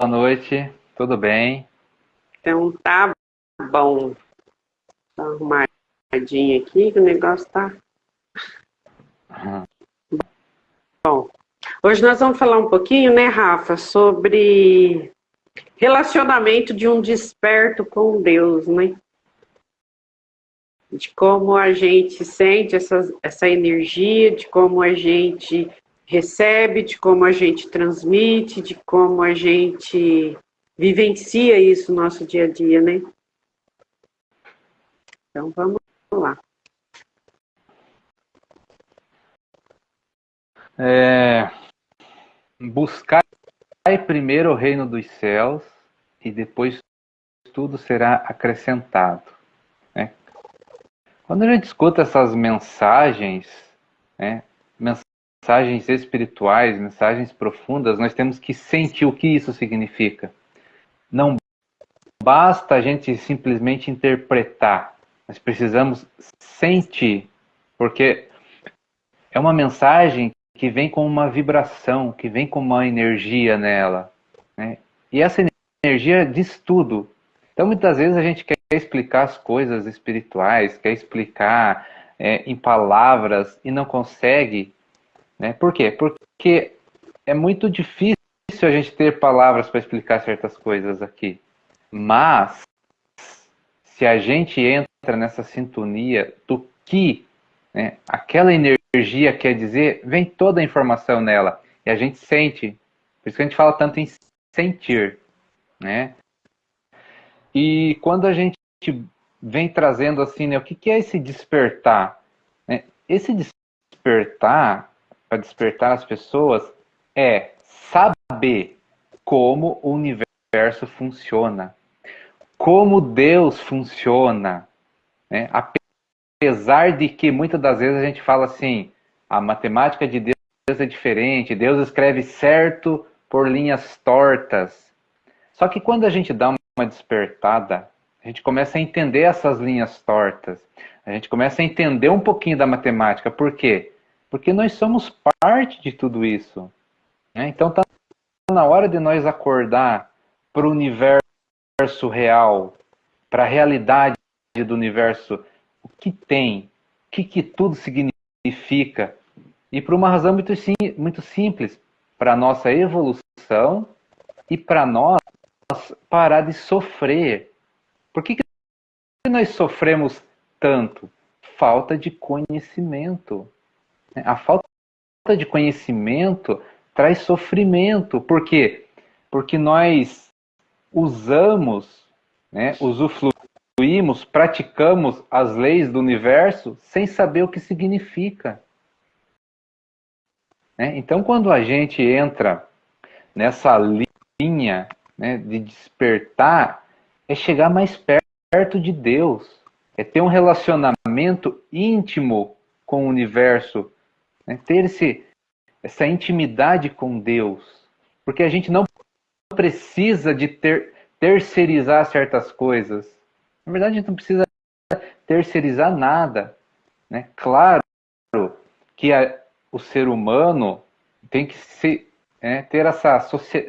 noite, tudo bem? Então tá bom. Tá arrumadinho aqui, que o negócio tá Uhum. bom. Hoje nós vamos falar um pouquinho, né, Rafa, sobre relacionamento de um desperto com Deus, né? De como a gente sente essa energia, de como a gente recebe, de como a gente transmite, de como a gente vivencia isso no nosso dia a dia, né? Então vamos lá. Buscai primeiro o reino dos céus e depois tudo será acrescentado, né? Quando a gente escuta essas mensagens, né, mensagens espirituais, mensagens profundas, nós temos que sentir o que isso significa. Não basta a gente simplesmente interpretar, nós precisamos sentir, porque é uma mensagem que vem com uma vibração, que vem com uma energia nela, né? E essa energia diz tudo. Então, muitas vezes a gente quer explicar as coisas espirituais, quer explicar em palavras e não consegue, né? Por quê? Porque é muito difícil a gente ter palavras para explicar certas coisas aqui. Mas, se a gente entra nessa sintonia do que, né, aquela energia quer dizer, vem toda a informação nela. E a gente sente. Por isso que a gente fala tanto em sentir, né? E quando a gente vem trazendo assim, né, o que é esse despertar? Né? Esse despertar, para despertar as pessoas, é saber como o universo funciona, como Deus funciona, né? Apesar de que muitas das vezes a gente fala assim, a matemática de Deus é diferente, Deus escreve certo por linhas tortas. Só que quando a gente dá uma despertada, a gente começa a entender essas linhas tortas, a gente começa a entender um pouquinho da matemática. Por quê? Porque nós somos parte de tudo isso, né? Então está na hora de nós acordar para o universo real, para a realidade do universo, o que tem, que tudo significa, e por uma razão muito simples, para a nossa evolução e para nós parar de sofrer. Por que nós sofremos tanto? Falta de conhecimento. A falta de conhecimento traz sofrimento. Por quê? Porque nós usamos, né, usufruímos, praticamos as leis do universo sem saber o que significa, né? Então, quando a gente entra nessa linha, né, de despertar, é chegar mais perto de Deus, é ter um relacionamento íntimo com o universo, né, ter essa intimidade com Deus, porque a gente não precisa de terceirizar certas coisas. Na verdade, a gente não precisa terceirizar nada, né? Claro que o ser humano tem que ter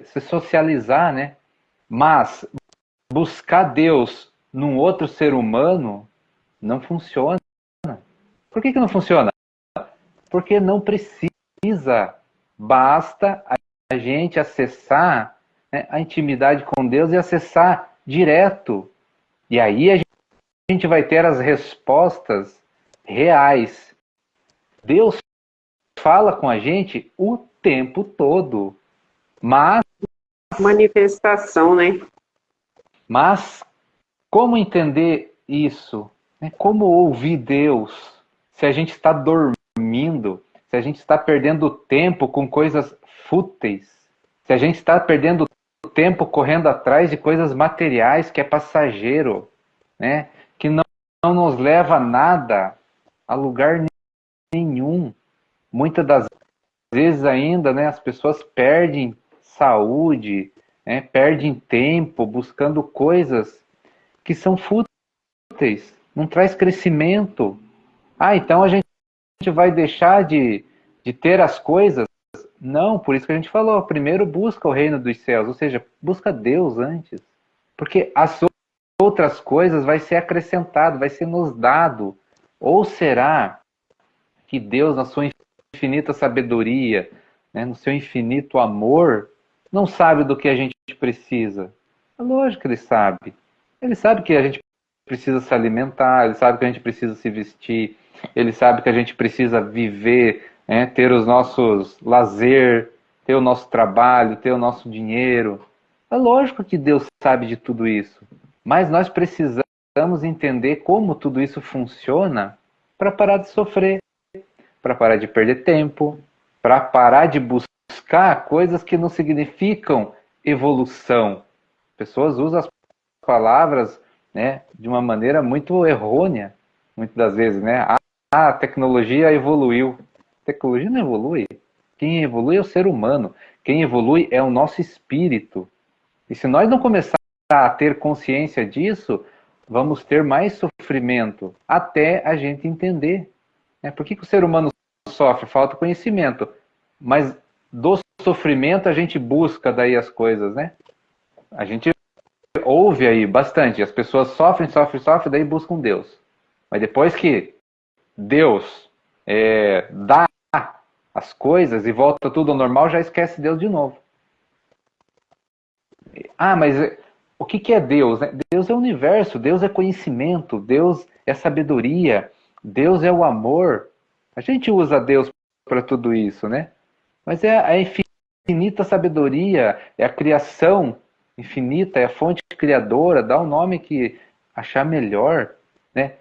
se socializar, né? Mas buscar Deus num outro ser humano não funciona. Por que não funciona? Porque não precisa. Basta a gente acessar, né, a intimidade com Deus e acessar direto. E aí a gente vai ter as respostas reais. Deus fala com a gente o tempo todo. Mas, Manifestação, né? mas como entender isso? Né? Como ouvir Deus se a gente está dormindo, se a gente está perdendo tempo com coisas fúteis, se a gente está perdendo tempo correndo atrás de coisas materiais que é passageiro, né? Que não nos leva a nada, a lugar nenhum. Muitas das vezes ainda, né, as pessoas perdem saúde, né, perdem tempo buscando coisas que são fúteis, não traz crescimento. Ah, então a gente vai deixar de ter as coisas? Não, por isso que a gente falou, primeiro busca o reino dos céus, ou seja, busca Deus antes. Porque as outras coisas vai ser acrescentado, vai ser nos dado. Ou será que Deus, na sua infinita sabedoria, né, no seu infinito amor, não sabe do que a gente precisa? É lógico que ele sabe. Ele sabe que a gente precisa se alimentar, ele sabe que a gente precisa se vestir, ele sabe que a gente precisa viver, né, ter os nossos lazer, ter o nosso trabalho, ter o nosso dinheiro. É lógico que Deus sabe de tudo isso, mas nós precisamos entender como tudo isso funciona para parar de sofrer, para parar de perder tempo, para parar de buscar coisas que não significam evolução. Pessoas usam as palavras, né, de uma maneira muito errônea, muitas das vezes, né? A tecnologia evoluiu. A tecnologia não evolui. Quem evolui é o ser humano. Quem evolui é o nosso espírito. E se nós não começarmos a ter consciência disso, vamos ter mais sofrimento até a gente entender. Né? Por que o ser humano sofre? Falta conhecimento. Mas do sofrimento a gente busca daí as coisas, né? A gente ouve aí bastante. As pessoas sofrem, daí buscam Deus. Mas depois que Deus dá as coisas e volta tudo ao normal, já esquece Deus de novo. Ah, mas o que é Deus? Deus é o universo, Deus é conhecimento, Deus é sabedoria, Deus é o amor. A gente usa Deus para tudo isso, né? Mas é a infinita sabedoria, é a criação infinita, é a fonte criadora, dá o nome que achar melhor, né?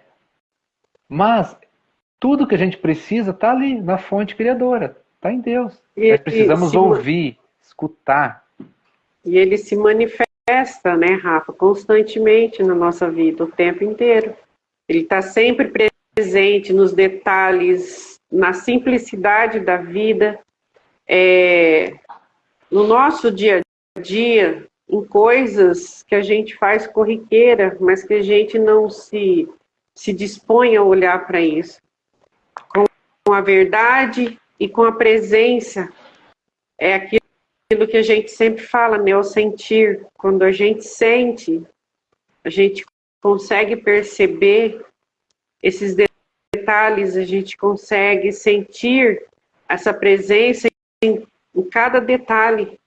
Mas tudo que a gente precisa está ali, na fonte criadora, está em Deus. Nós precisamos ouvir, escutar. E ele se manifesta, né, Rafa, constantemente na nossa vida, o tempo inteiro. Ele está sempre presente nos detalhes, na simplicidade da vida, no nosso dia a dia, em coisas que a gente faz corriqueira, mas que a gente não se dispõe a olhar para isso. Com a verdade e com a presença, é aquilo que a gente sempre fala, né, o sentir. Quando a gente sente, a gente consegue perceber esses detalhes, a gente consegue sentir essa presença em cada detalhe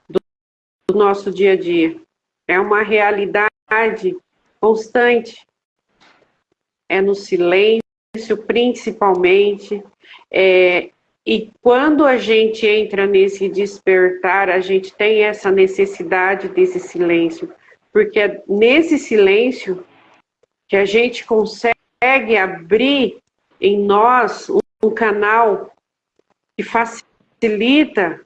do nosso dia a dia. É uma realidade constante. É no silêncio, principalmente. E quando a gente entra nesse despertar, a gente tem essa necessidade desse silêncio, porque é nesse silêncio que a gente consegue abrir em nós um canal que facilita,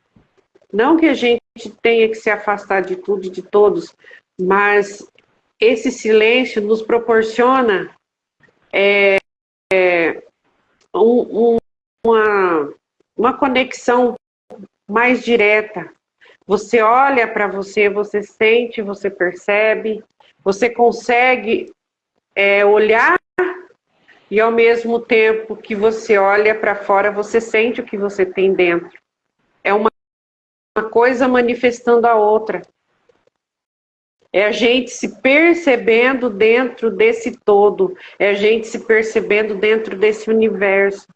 não que a gente tenha que se afastar de tudo e de todos, mas esse silêncio nos proporciona uma conexão mais direta. Você olha para você, você sente, você percebe, você consegue olhar e ao mesmo tempo que você olha para fora, você sente o que você tem dentro. É uma coisa manifestando a outra. É a gente se percebendo dentro desse todo. É a gente se percebendo dentro desse universo.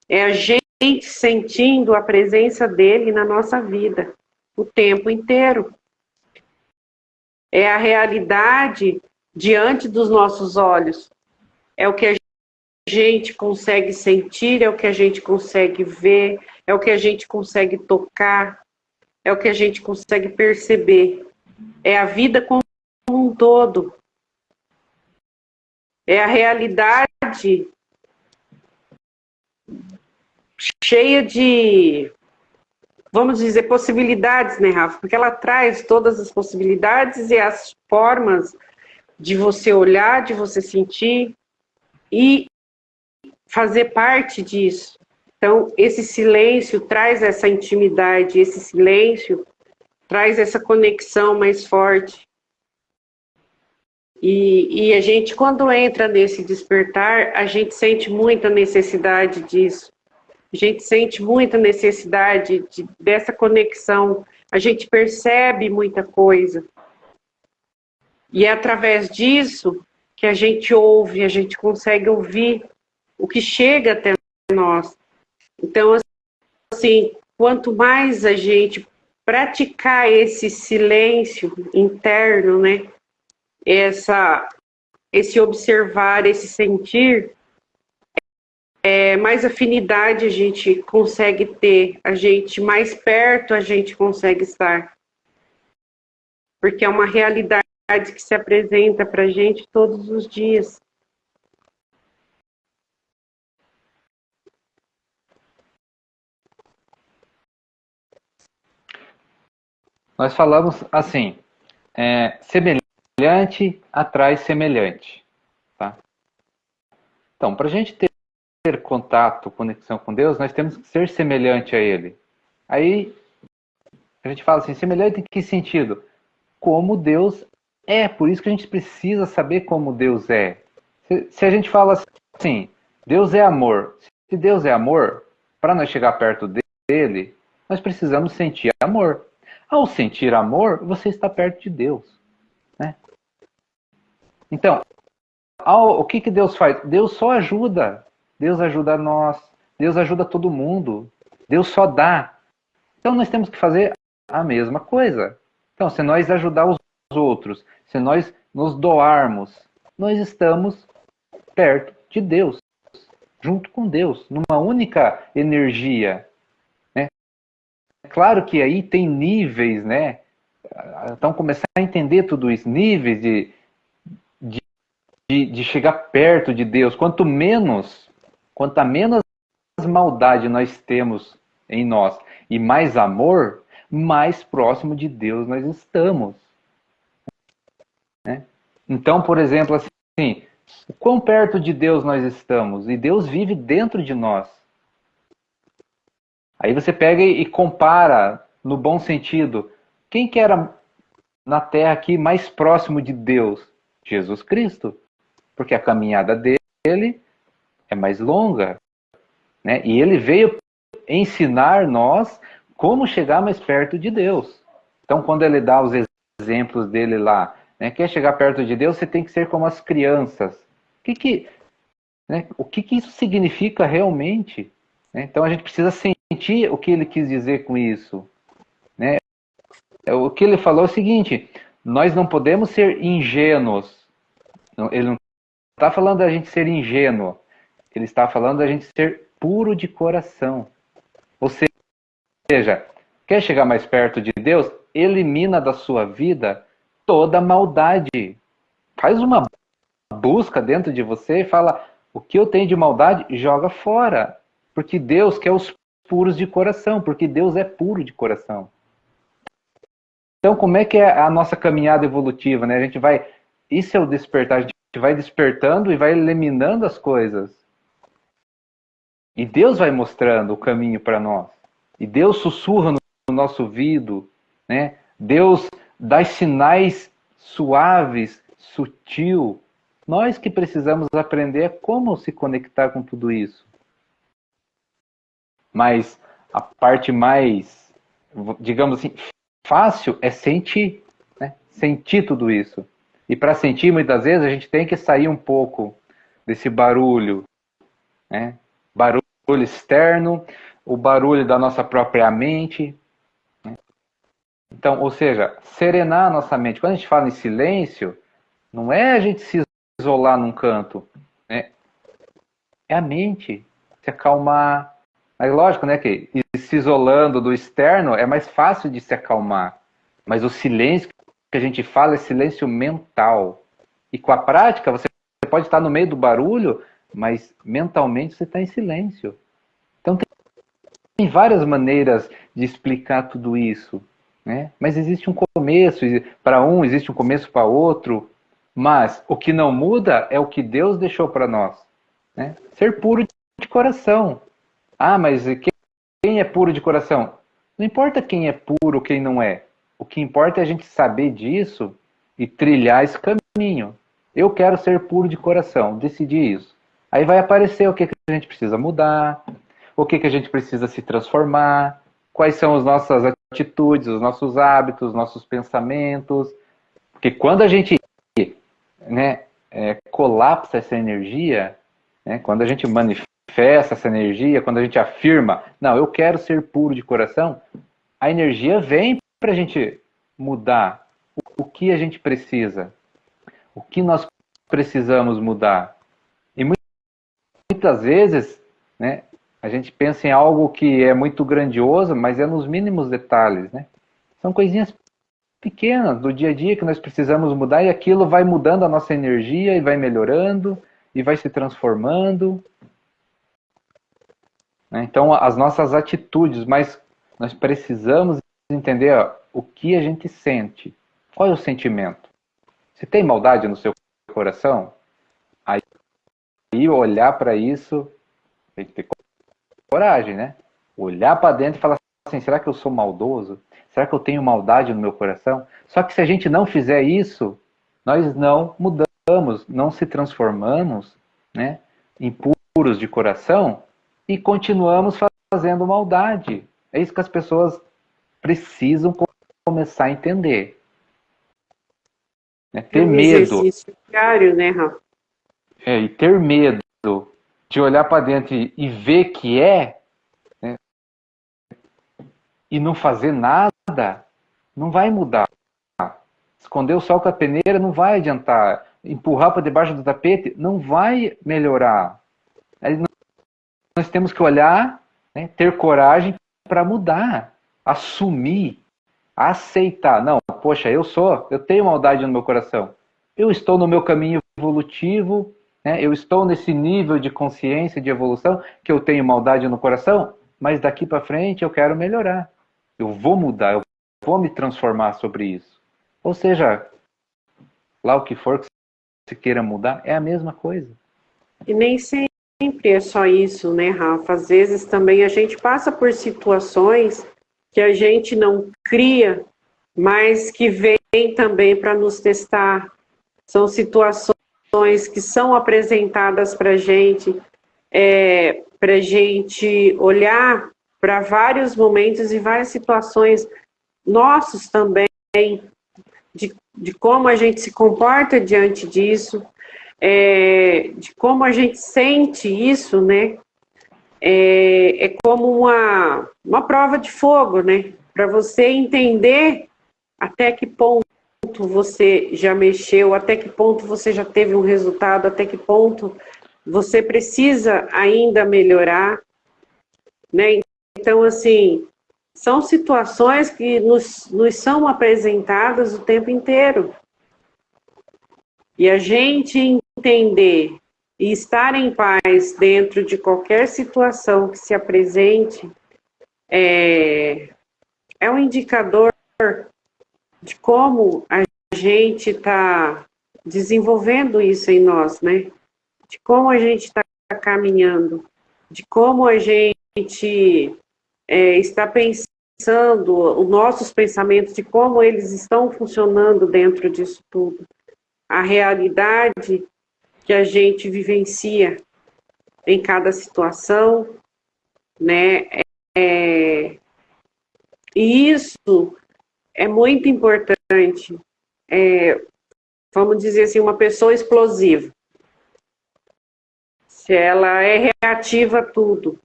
É a gente sentindo a presença dele na nossa vida o tempo inteiro. É a realidade diante dos nossos olhos. É o que a gente consegue sentir, é o que a gente consegue ver, é o que a gente consegue tocar, é o que a gente consegue perceber. É a vida como um todo. É a realidade cheia de, vamos dizer, possibilidades, né, Rafa? Porque ela traz todas as possibilidades e as formas de você olhar, de você sentir e fazer parte disso. Então, esse silêncio traz essa intimidade, esse silêncio traz essa conexão mais forte. E a gente, quando entra nesse despertar, a gente sente muita necessidade disso. A gente sente muita necessidade dessa conexão. A gente percebe muita coisa. E é através disso que a gente ouve, a gente consegue ouvir o que chega até nós. Então, assim, quanto mais a gente praticar esse silêncio interno, né? Esse observar, esse sentir, mais afinidade a gente consegue ter, a gente mais perto a gente consegue estar. Porque é uma realidade que se apresenta para a gente todos os dias. Nós falamos assim, semelhante atrai semelhante. Tá? Então, para a gente ter contato, conexão com Deus, nós temos que ser semelhante a Ele. Aí, a gente fala assim, semelhante em que sentido? Como Deus é, por isso que a gente precisa saber como Deus é. Se a gente fala assim, Deus é amor. Se Deus é amor, para nós chegar perto dele, nós precisamos sentir amor. Ao sentir amor, você está perto de Deus. Né? Então, o que Deus faz? Deus só ajuda. Deus ajuda nós. Deus ajuda todo mundo. Deus só dá. Então nós temos que fazer a mesma coisa. Então, se nós ajudar os outros, se nós nos doarmos, nós estamos perto de Deus, junto com Deus, numa única energia. Né? Claro que aí tem níveis, né? Então começar a entender tudo isso, níveis de chegar perto de Deus. Quanto menos maldade nós temos em nós e mais amor, mais próximo de Deus nós estamos. Né? Então, por exemplo, assim, o quão perto de Deus nós estamos? E Deus vive dentro de nós. Aí você pega e compara, no bom sentido, quem que era na Terra aqui mais próximo de Deus? Jesus Cristo. Porque a caminhada dele é mais longa. Né? E ele veio ensinar nós como chegar mais perto de Deus. Então, quando ele dá os exemplos dele lá, né, quer chegar perto de Deus, você tem que ser como as crianças. O que isso significa realmente? Né? Então, a gente precisa sentir o que ele quis dizer com isso. Né? O que ele falou é o seguinte, nós não podemos ser ingênuos. Ele não está falando da gente ser ingênuo. Ele está falando da gente ser puro de coração. Ou seja, quer chegar mais perto de Deus? Elimina da sua vida toda maldade. Faz uma busca dentro de você e fala, o que eu tenho de maldade, joga fora. Porque Deus quer os puros de coração, porque Deus é puro de coração. Então, como é que é a nossa caminhada evolutiva? Né? A gente vai, isso é o despertar, a gente vai despertando e vai eliminando as coisas. E Deus vai mostrando o caminho para nós. E Deus sussurra no nosso ouvido. Né? Deus dá sinais suaves, sutil. Nós que precisamos aprender como se conectar com tudo isso. Mas a parte mais, digamos assim, fácil é sentir. Né? Sentir tudo isso. E para sentir, muitas vezes, a gente tem que sair um pouco desse barulho. Né? Barulho externo, o barulho da nossa própria mente. Né? Então, ou seja, serenar a nossa mente. Quando a gente fala em silêncio, não é a gente se isolar num canto. Né? É a mente se acalmar. Mas lógico, né, que se isolando do externo é mais fácil de se acalmar. Mas o silêncio que a gente fala é silêncio mental. E com a prática, você pode estar no meio do barulho, mas mentalmente você está em silêncio. Então tem várias maneiras de explicar tudo isso. Né? Mas existe um começo, para um existe um começo para outro. Mas o que não muda é o que Deus deixou para nós. Né? Ser puro de coração. Ah, mas quem é puro de coração? Não importa quem é puro ou quem não é. O que importa é a gente saber disso e trilhar esse caminho. Eu quero ser puro de coração, decidi isso. Aí vai aparecer o que a gente precisa mudar, o que a gente precisa se transformar, quais são as nossas atitudes, os nossos hábitos, os nossos pensamentos. Porque quando a gente, né, colapsa essa energia, né, quando a gente manifesta essa energia, quando a gente afirma, não, eu quero ser puro de coração, a energia vem para a gente mudar o que a gente precisa, o que nós precisamos mudar. E muitas vezes, né, a gente pensa em algo que é muito grandioso, mas é nos mínimos detalhes, né? São coisinhas pequenas do dia a dia que nós precisamos mudar e aquilo vai mudando a nossa energia e vai melhorando e vai se transformando. Né? Então, as nossas atitudes, mas nós precisamos entender o que a gente sente. Qual é o sentimento? Se tem maldade no seu coração, aí olhar para isso, tem que ter coragem, né? Olhar para dentro e falar assim, será que eu sou maldoso? Será que eu tenho maldade no meu coração? Só que se a gente não fizer isso, nós não mudamos, não se transformamos, né, em puros de coração e continuamos fazendo maldade. É isso que as pessoas precisam começar a entender. Né? Ter medo. Exercício diário, né, Rafa? E ter medo de olhar para dentro e ver que né, e não fazer nada, não vai mudar. Esconder o sol com a peneira não vai adiantar. Empurrar para debaixo do tapete não vai melhorar. Aí nós temos que olhar, né, ter coragem para mudar, assumir, aceitar. Não, poxa, eu tenho maldade no meu coração. Eu estou no meu caminho evolutivo, né, eu estou nesse nível de consciência, de evolução, que eu tenho maldade no coração, mas daqui para frente eu quero melhorar. Eu vou mudar, eu vou me transformar sobre isso. Ou seja, lá o que for que você queira mudar, é a mesma coisa. E nem sempre é só isso, né, Rafa? Às vezes também a gente passa por situações que a gente não cria, mas que vêm também para nos testar. São situações que são apresentadas para a gente olhar para vários momentos e várias situações nossos também, de como a gente se comporta diante disso, de como a gente sente isso, né? É como uma prova de fogo, né? Para você entender até que ponto você já mexeu, até que ponto você já teve um resultado, até que ponto você precisa ainda melhorar, né? Então, assim, são situações que nos são apresentadas o tempo inteiro. E a gente entender e estar em paz dentro de qualquer situação que se apresente é um indicador de como a gente está desenvolvendo isso em nós, né? De como a gente está caminhando, de como a gente está pensando, os nossos pensamentos, de como eles estão funcionando dentro disso tudo. A realidade que a gente vivencia em cada situação, né? E isso é muito importante. Vamos dizer assim, uma pessoa explosiva. Se ela é reativa a tudo,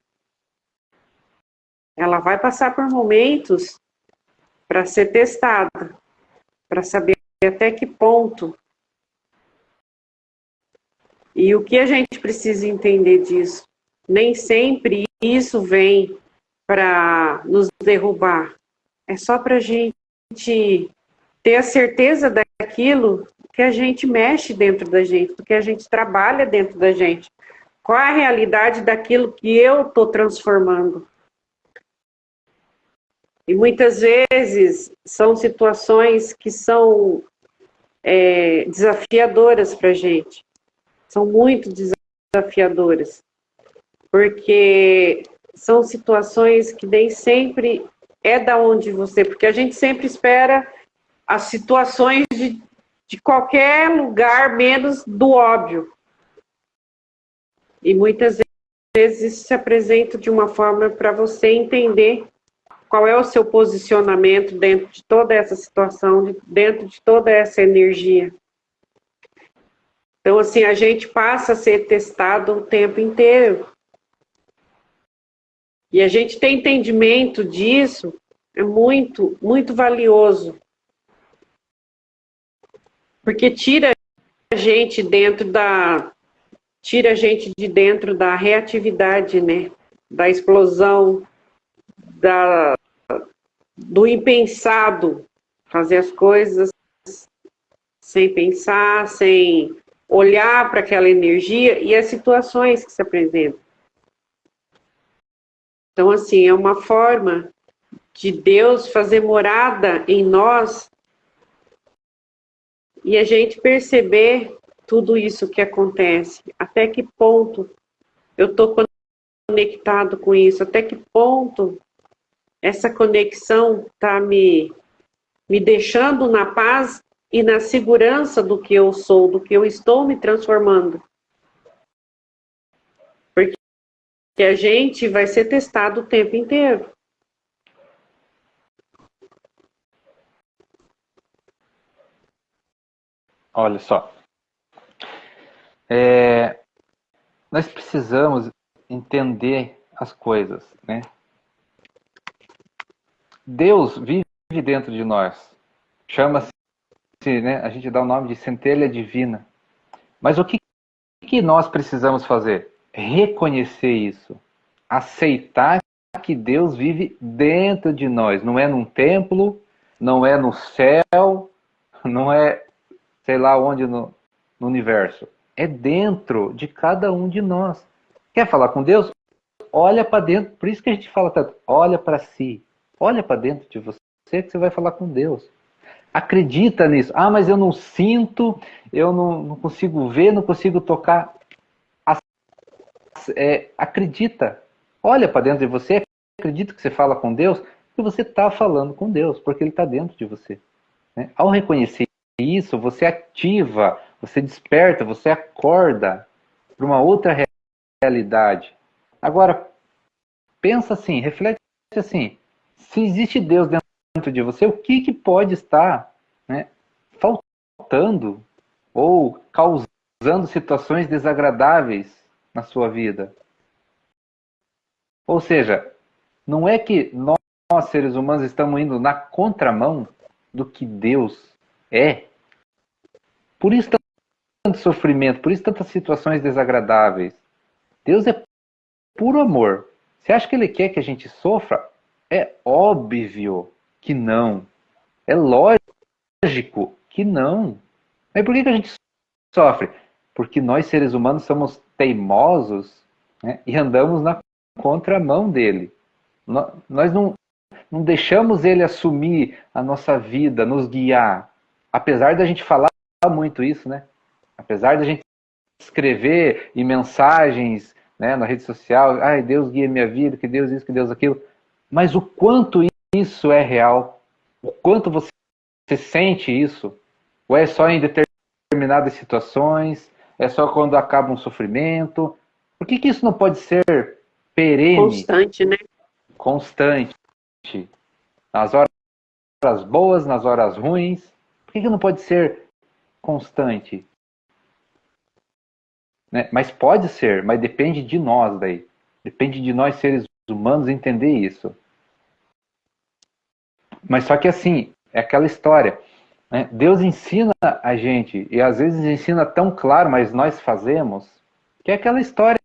ela vai passar por momentos para ser testada, para saber até que ponto. E o que a gente precisa entender disso? Nem sempre isso vem para nos derrubar. É só para a gente ter a certeza daquilo que a gente mexe dentro da gente, do que a gente trabalha dentro da gente. Qual é a realidade daquilo que eu estou transformando? E muitas vezes são situações que são desafiadoras para a gente. São muito desafiadoras. Porque são situações que nem sempre é da onde você... Porque a gente sempre espera as situações de qualquer lugar, menos do óbvio. E muitas vezes isso se apresenta de uma forma para você entender qual é o seu posicionamento dentro de toda essa situação, dentro de toda essa energia. Então, assim, a gente passa a ser testado o tempo inteiro. E a gente ter entendimento disso é muito, muito valioso. Porque tira a gente de dentro da reatividade, né? Da explosão, do impensado, fazer as coisas sem pensar, sem olhar para aquela energia e as situações que se apresentam. Então, assim, é uma forma de Deus fazer morada em nós e a gente perceber tudo isso que acontece. Até que ponto eu estou conectado com isso? Até que ponto essa conexão está me deixando na paz e na segurança do que eu sou, do que eu estou me transformando. Porque a gente vai ser testado o tempo inteiro. Olha só. Nós precisamos entender as coisas, né? Deus vive dentro de nós. Chama-se, né? A gente dá o nome de centelha divina. Mas o que nós precisamos fazer? Reconhecer isso. Aceitar que Deus vive dentro de nós. Não é num templo, não é no céu, não é sei lá onde no universo. É dentro de cada um de nós. Quer falar com Deus? Olha para dentro. Por isso que a gente fala tanto. Olha para si. Olha para dentro de você que você vai falar com Deus. Acredita nisso. Ah, mas eu não sinto, eu não consigo ver, não consigo tocar. Acredita. Olha para dentro de você. Acredita que você fala com Deus. E você está falando com Deus, porque Ele está dentro de você. Né? Ao reconhecer isso, você ativa, você desperta, você acorda para uma outra realidade. Agora, pensa assim, reflete assim, se existe Deus dentro de você, o que pode estar, né, faltando ou causando situações desagradáveis na sua vida? Ou seja, não é que nós, seres humanos, estamos indo na contramão do que Deus é. Por isso tanto sofrimento, por isso tantas situações desagradáveis. Deus é puro amor. Você acha que Ele quer que a gente sofra? É óbvio que não. É lógico que não. Mas por que a gente sofre? Porque nós, seres humanos, somos teimosos, né, e andamos na contramão dele. Nós não deixamos ele assumir a nossa vida, nos guiar. Apesar da gente falar muito isso, né? Apesar da gente escrever em mensagens, né, na rede social, ai, Deus guia minha vida, que Deus isso, que Deus aquilo. Mas o quanto isso é real? O quanto você sente isso? Ou é só em determinadas situações? É só quando acaba um sofrimento? Por que isso não pode ser perene? Constante, né? Constante. Nas horas boas, nas horas ruins. Por que não pode ser constante? Né? Mas pode ser, mas depende de nós daí. Depende de nós, seres humanos, entender isso. Mas só que assim, é aquela história. Né? Deus ensina a gente, e às vezes ensina tão claro, mas nós fazemos, que é aquela história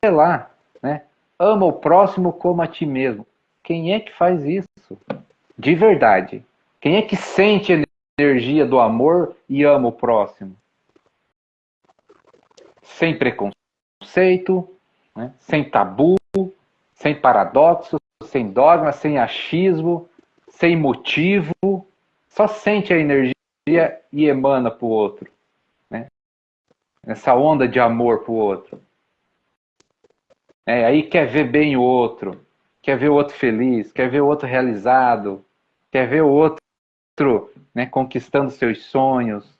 lá. Né? Ama o próximo como a ti mesmo. Quem é que faz isso? De verdade. Quem é que sente a energia do amor e ama o próximo? Sem preconceito, né? Sem tabu, sem paradoxo, sem dogma, sem achismo, sem motivo, só sente a energia e emana para o outro. Né? Essa onda de amor para o outro. Aí quer ver bem o outro, quer ver o outro feliz, quer ver o outro realizado, quer ver o outro, né, conquistando seus sonhos.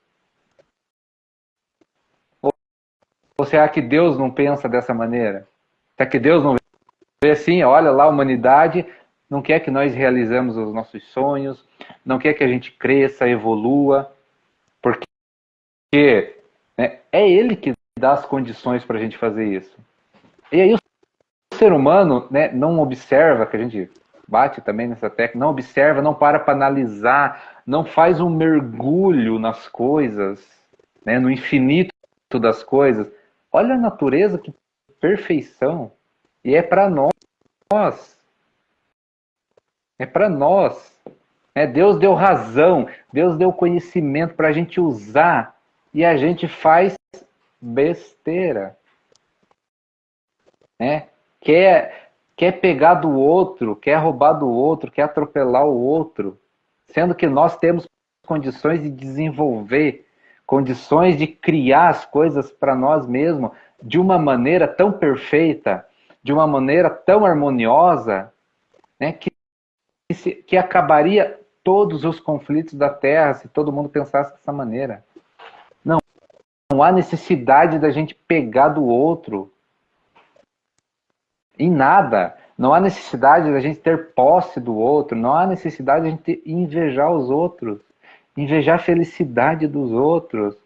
Ou será que Deus não pensa dessa maneira? Será que Deus não vê assim? Olha lá, a humanidade não quer que nós realizemos os nossos sonhos, não quer que a gente cresça, evolua, porque né, é Ele que dá as condições para a gente fazer isso. E aí o ser humano, né, não observa, que a gente bate também nessa tecla, não observa, não para analisar, não faz um mergulho nas coisas, né, no infinito das coisas. Olha a natureza, que perfeição. E é para nós. É para nós. Né? Deus deu razão, Deus deu conhecimento para a gente usar e a gente faz besteira. Né? Quer pegar do outro, quer roubar do outro, quer atropelar o outro, sendo que nós temos condições de desenvolver, condições de criar as coisas para nós mesmos de uma maneira tão perfeita, de uma maneira tão harmoniosa, né, que acabaria todos os conflitos da Terra se todo mundo pensasse dessa maneira. Não há necessidade da gente pegar do outro em nada. Não há necessidade da gente ter posse do outro. Não há necessidade de a gente invejar os outros. Invejar a felicidade dos outros.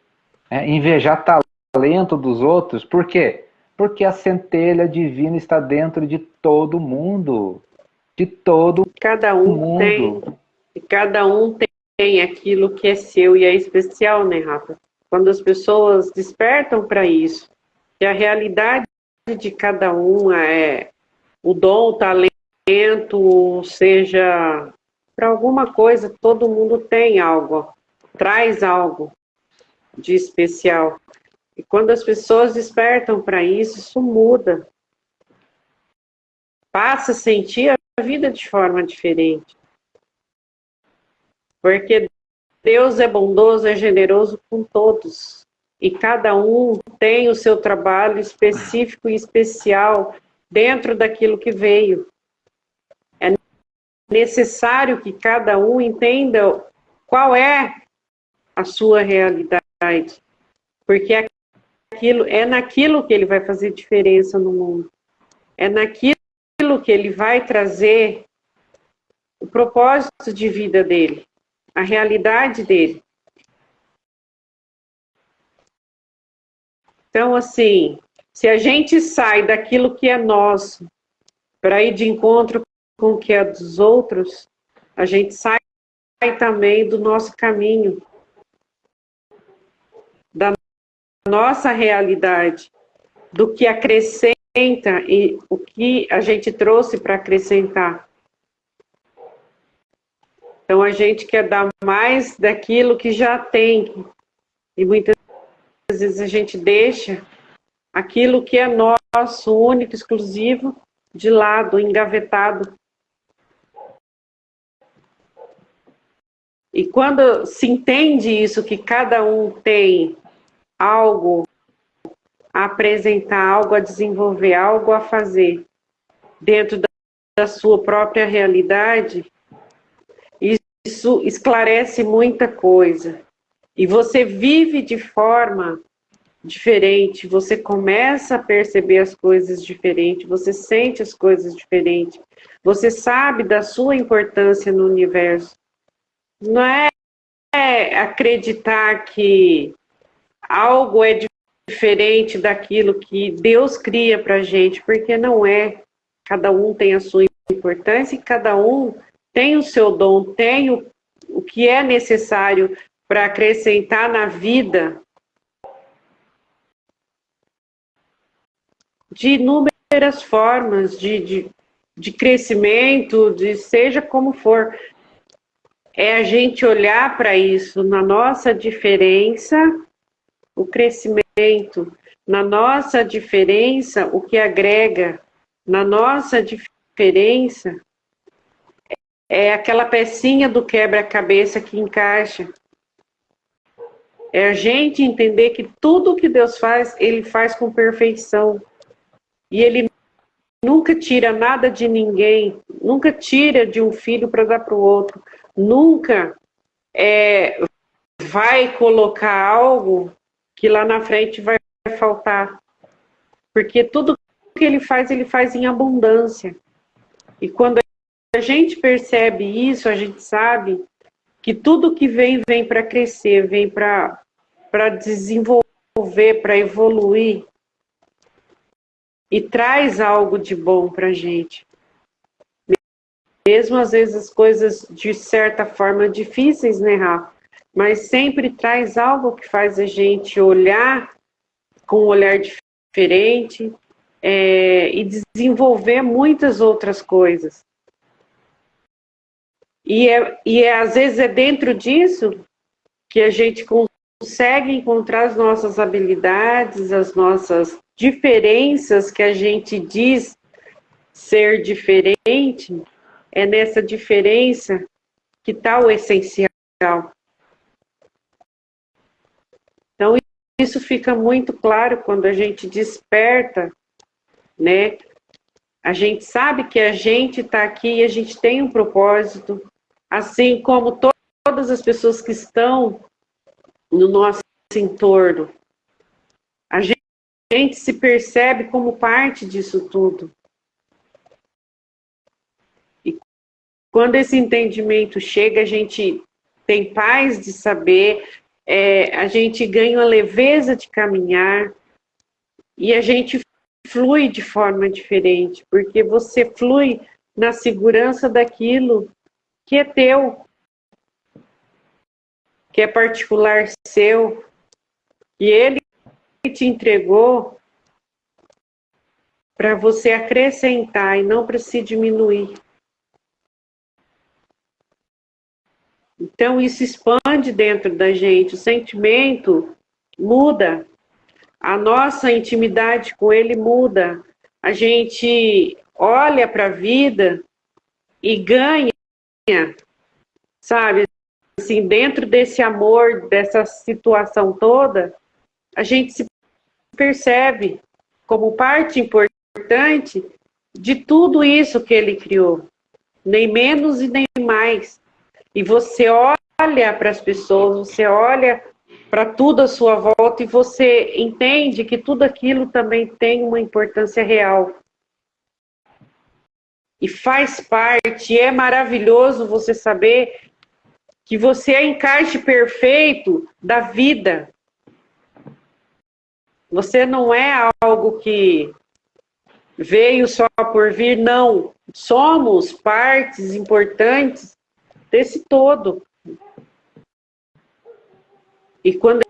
Invejar talento dos outros. Por quê? Porque a centelha divina está dentro de todo mundo. De todo Cada um mundo. cada um tem aquilo que é seu e é especial, né, Rafa? Quando as pessoas despertam para isso, que a realidade de cada um é o dom, o talento, seja para alguma coisa, todo mundo tem algo, traz algo de especial. E quando as pessoas despertam para isso muda. Passa a sentir a vida de forma diferente. Porque Deus é bondoso, é generoso com todos. E cada um tem o seu trabalho específico e especial dentro daquilo que veio. É necessário que cada um entenda qual é a sua realidade. Porque é naquilo que ele vai fazer diferença no mundo. É naquilo que ele vai trazer o propósito de vida dele, a realidade dele. Então, assim, se a gente sai daquilo que é nosso para ir de encontro com o que é dos outros, a gente sai também do nosso caminho, da nossa realidade, do que acrescenta e o que a gente trouxe para acrescentar. Então, a gente quer dar mais daquilo que já tem. E muitas vezes a gente deixa aquilo que é nosso, único, exclusivo, de lado, engavetado. E quando se entende isso, que cada um tem algo a apresentar, algo a desenvolver, algo a fazer dentro da sua própria realidade, isso esclarece muita coisa. E você vive de forma diferente, você começa a perceber as coisas diferentes, você sente as coisas diferentes, você sabe da sua importância no universo. Não é acreditar que algo é diferente daquilo que Deus cria para a gente, porque não é. Cada um tem a sua importância e cada um tem o seu dom, tem o que é necessário para acrescentar na vida de inúmeras formas de crescimento, de seja como for. É a gente olhar para isso na nossa diferença, o crescimento, na nossa diferença, o que agrega, na nossa diferença, é aquela pecinha do quebra-cabeça que encaixa. É a gente entender que tudo que Deus faz, Ele faz com perfeição. E Ele nunca tira nada de ninguém, nunca tira de um filho para dar para o outro, nunca vai colocar algo que lá na frente vai faltar. Porque tudo que ele faz em abundância. E quando a gente percebe isso, a gente sabe que tudo que vem para crescer, vem para desenvolver, para evoluir, e traz algo de bom para a gente. Mesmo às vezes as coisas de certa forma difíceis, né, Rafa? Mas sempre traz algo que faz a gente olhar com um olhar diferente e desenvolver muitas outras coisas. E às vezes é dentro disso que a gente consegue encontrar as nossas habilidades, as nossas diferenças que a gente diz ser diferente. É nessa diferença que está o essencial. Então, isso fica muito claro quando a gente desperta, né? A gente sabe que a gente está aqui e a gente tem um propósito, assim como todas as pessoas que estão no nosso entorno. A gente se percebe como parte disso tudo. E quando esse entendimento chega, a gente tem paz de saber, a gente ganha a leveza de caminhar e a gente flui de forma diferente, porque você flui na segurança daquilo que é teu, que é particular seu, e ele te entregou para você acrescentar e não para se diminuir. Então isso expande dentro da gente, o sentimento muda, a nossa intimidade com ele muda, a gente olha para a vida e ganha, sabe? Assim, dentro desse amor, dessa situação toda, a gente se percebe como parte importante de tudo isso que ele criou, nem menos e nem mais. E você olha para as pessoas, você olha para tudo à sua volta e você entende que tudo aquilo também tem uma importância real. E faz parte, e é maravilhoso você saber que você é encaixe perfeito da vida. Você não é algo que veio só por vir, não. Somos partes importantes desse todo. E quando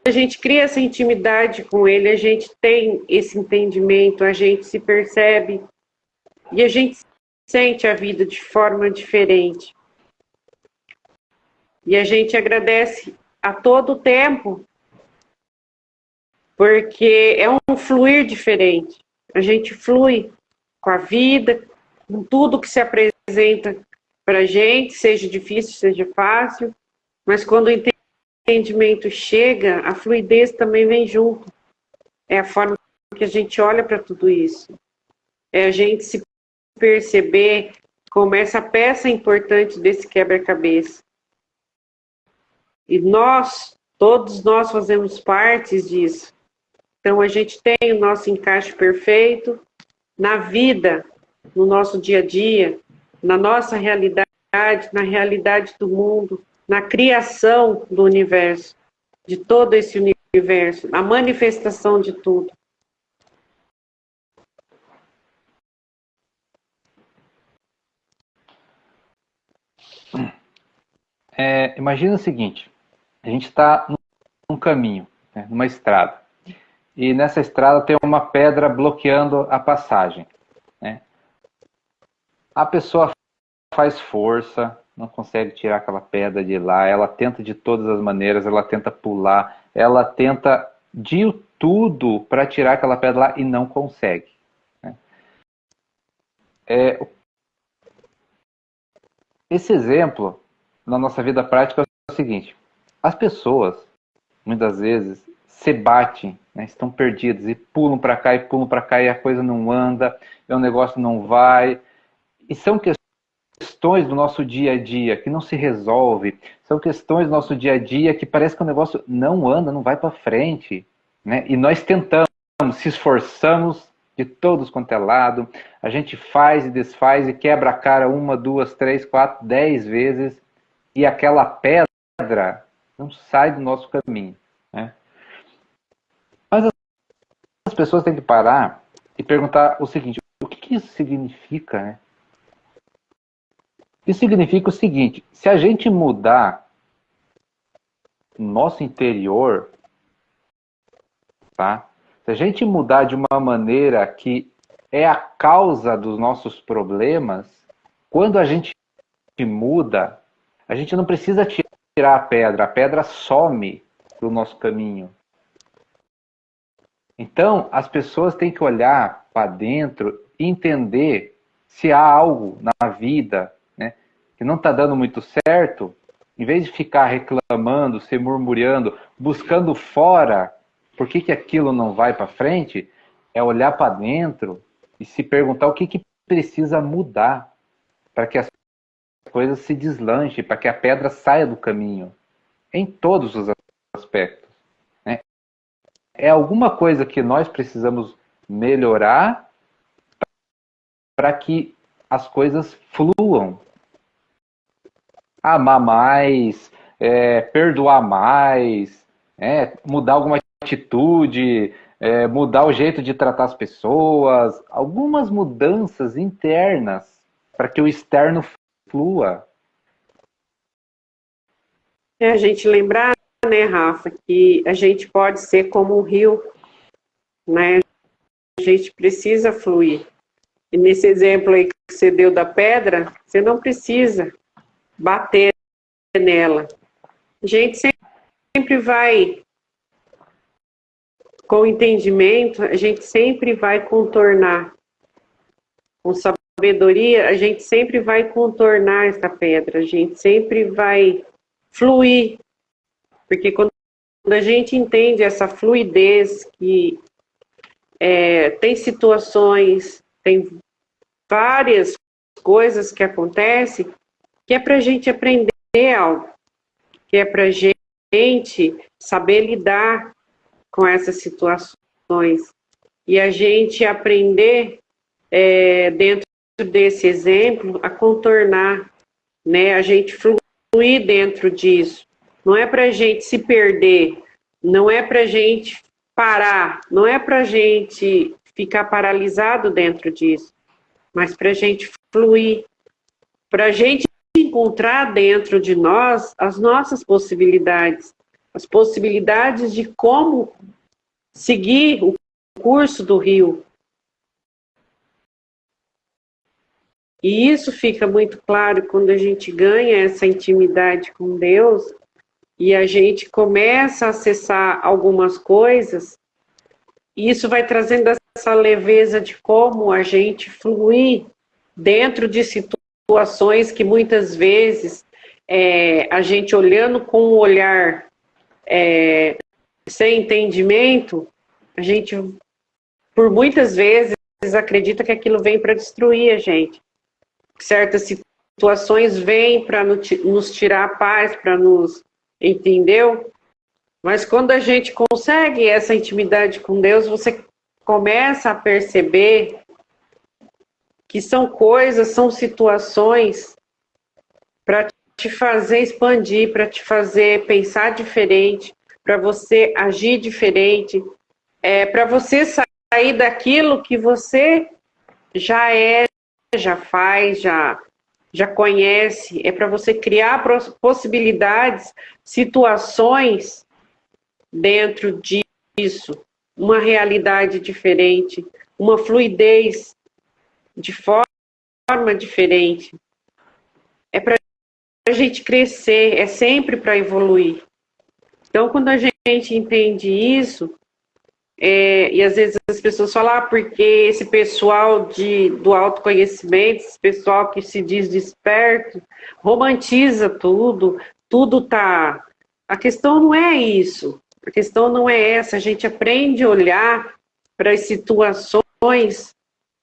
a gente cria essa intimidade com ele, a gente tem esse entendimento, a gente se percebe e a gente sente a vida de forma diferente. E a gente agradece a todo tempo, porque é um fluir diferente. A gente flui com a vida, com tudo que se apresenta para a gente, seja difícil, seja fácil, mas quando o entendimento chega, a fluidez também vem junto. É a forma que a gente olha para tudo isso. É a gente se perceber como essa peça importante desse quebra-cabeça. E todos nós fazemos parte disso. Então a gente tem o nosso encaixe perfeito na vida, no nosso dia a dia, na nossa realidade, na realidade do mundo, na criação do universo, de todo esse universo, na manifestação de tudo. Imagina o seguinte, a gente está num caminho, né, numa estrada, e nessa estrada tem uma pedra bloqueando a passagem, né? A pessoa faz força, não consegue tirar aquela pedra de lá, ela tenta de todas as maneiras, ela tenta pular, ela tenta de tudo para tirar aquela pedra lá e não consegue, né? Esse exemplo na nossa vida prática é o seguinte: as pessoas muitas vezes se batem, né, estão perdidas e pulam para cá e a coisa não anda, o negócio não vai, e são questões do nosso dia a dia que não se resolve, são questões do nosso dia a dia que parece que o negócio não anda, não vai para frente, né? E nós tentamos, se esforçamos de todos quanto é lado, a gente faz e desfaz e quebra a cara 1, 2, 3, 4, 10 vezes, e aquela pedra não sai do nosso caminho, né? Mas as pessoas têm que parar e perguntar o seguinte: o que isso significa, né? Isso significa o seguinte: se a gente mudar o nosso interior, tá? Se a gente mudar de uma maneira que é a causa dos nossos problemas, quando a gente muda, a gente não precisa tirar a pedra some do nosso caminho. Então, as pessoas têm que olhar para dentro e entender se há algo na vida, né, que não está dando muito certo. Em vez de ficar reclamando, se murmurando, buscando fora por que aquilo não vai para frente, é olhar para dentro e se perguntar o que precisa mudar para que as coisas se deslanchem, para que a pedra saia do caminho, em todos os aspectos. É alguma coisa que nós precisamos melhorar para que as coisas fluam. Amar mais, perdoar mais, mudar alguma atitude, mudar o jeito de tratar as pessoas, algumas mudanças internas para que o externo flua. A gente lembrar, né, Rafa, que a gente pode ser como um rio, né? A gente precisa fluir. E nesse exemplo aí que você deu da pedra, você não precisa bater nela. A gente sempre vai, com entendimento, a gente sempre vai contornar. Com sabedoria, a gente sempre vai contornar essa pedra, a gente sempre vai fluir. Porque quando a gente entende essa fluidez, que tem situações, tem várias coisas que acontecem, que é para a gente aprender algo, que é para a gente saber lidar com essas situações. E a gente aprender, dentro desse exemplo, a contornar, né? A gente fluir dentro disso. Não é para a gente se perder, não é para a gente parar, não é para a gente ficar paralisado dentro disso, mas para a gente fluir, para a gente encontrar dentro de nós as nossas possibilidades, as possibilidades de como seguir o curso do rio. E isso fica muito claro quando a gente ganha essa intimidade com Deus e a gente começa a acessar algumas coisas, e isso vai trazendo essa leveza de como a gente fluir dentro de situações que muitas vezes a gente olhando com um olhar sem entendimento, a gente por muitas vezes acredita que aquilo vem para destruir a gente. Certas situações vêm para nos tirar a paz, para nos... Entendeu? Mas quando a gente consegue essa intimidade com Deus, você começa a perceber que são coisas, são situações para te fazer expandir, para te fazer pensar diferente, para você agir diferente, para você sair daquilo que você já já faz, já conhece, é para você criar possibilidades, situações dentro disso, uma realidade diferente, uma fluidez de forma diferente. É para a gente crescer, é sempre para evoluir. Então, quando a gente entende isso, e às vezes as pessoas falam, porque esse pessoal do autoconhecimento, esse pessoal que se diz desperto, romantiza tudo, tudo tá... A questão não é isso, a questão não é essa, a gente aprende a olhar para as situações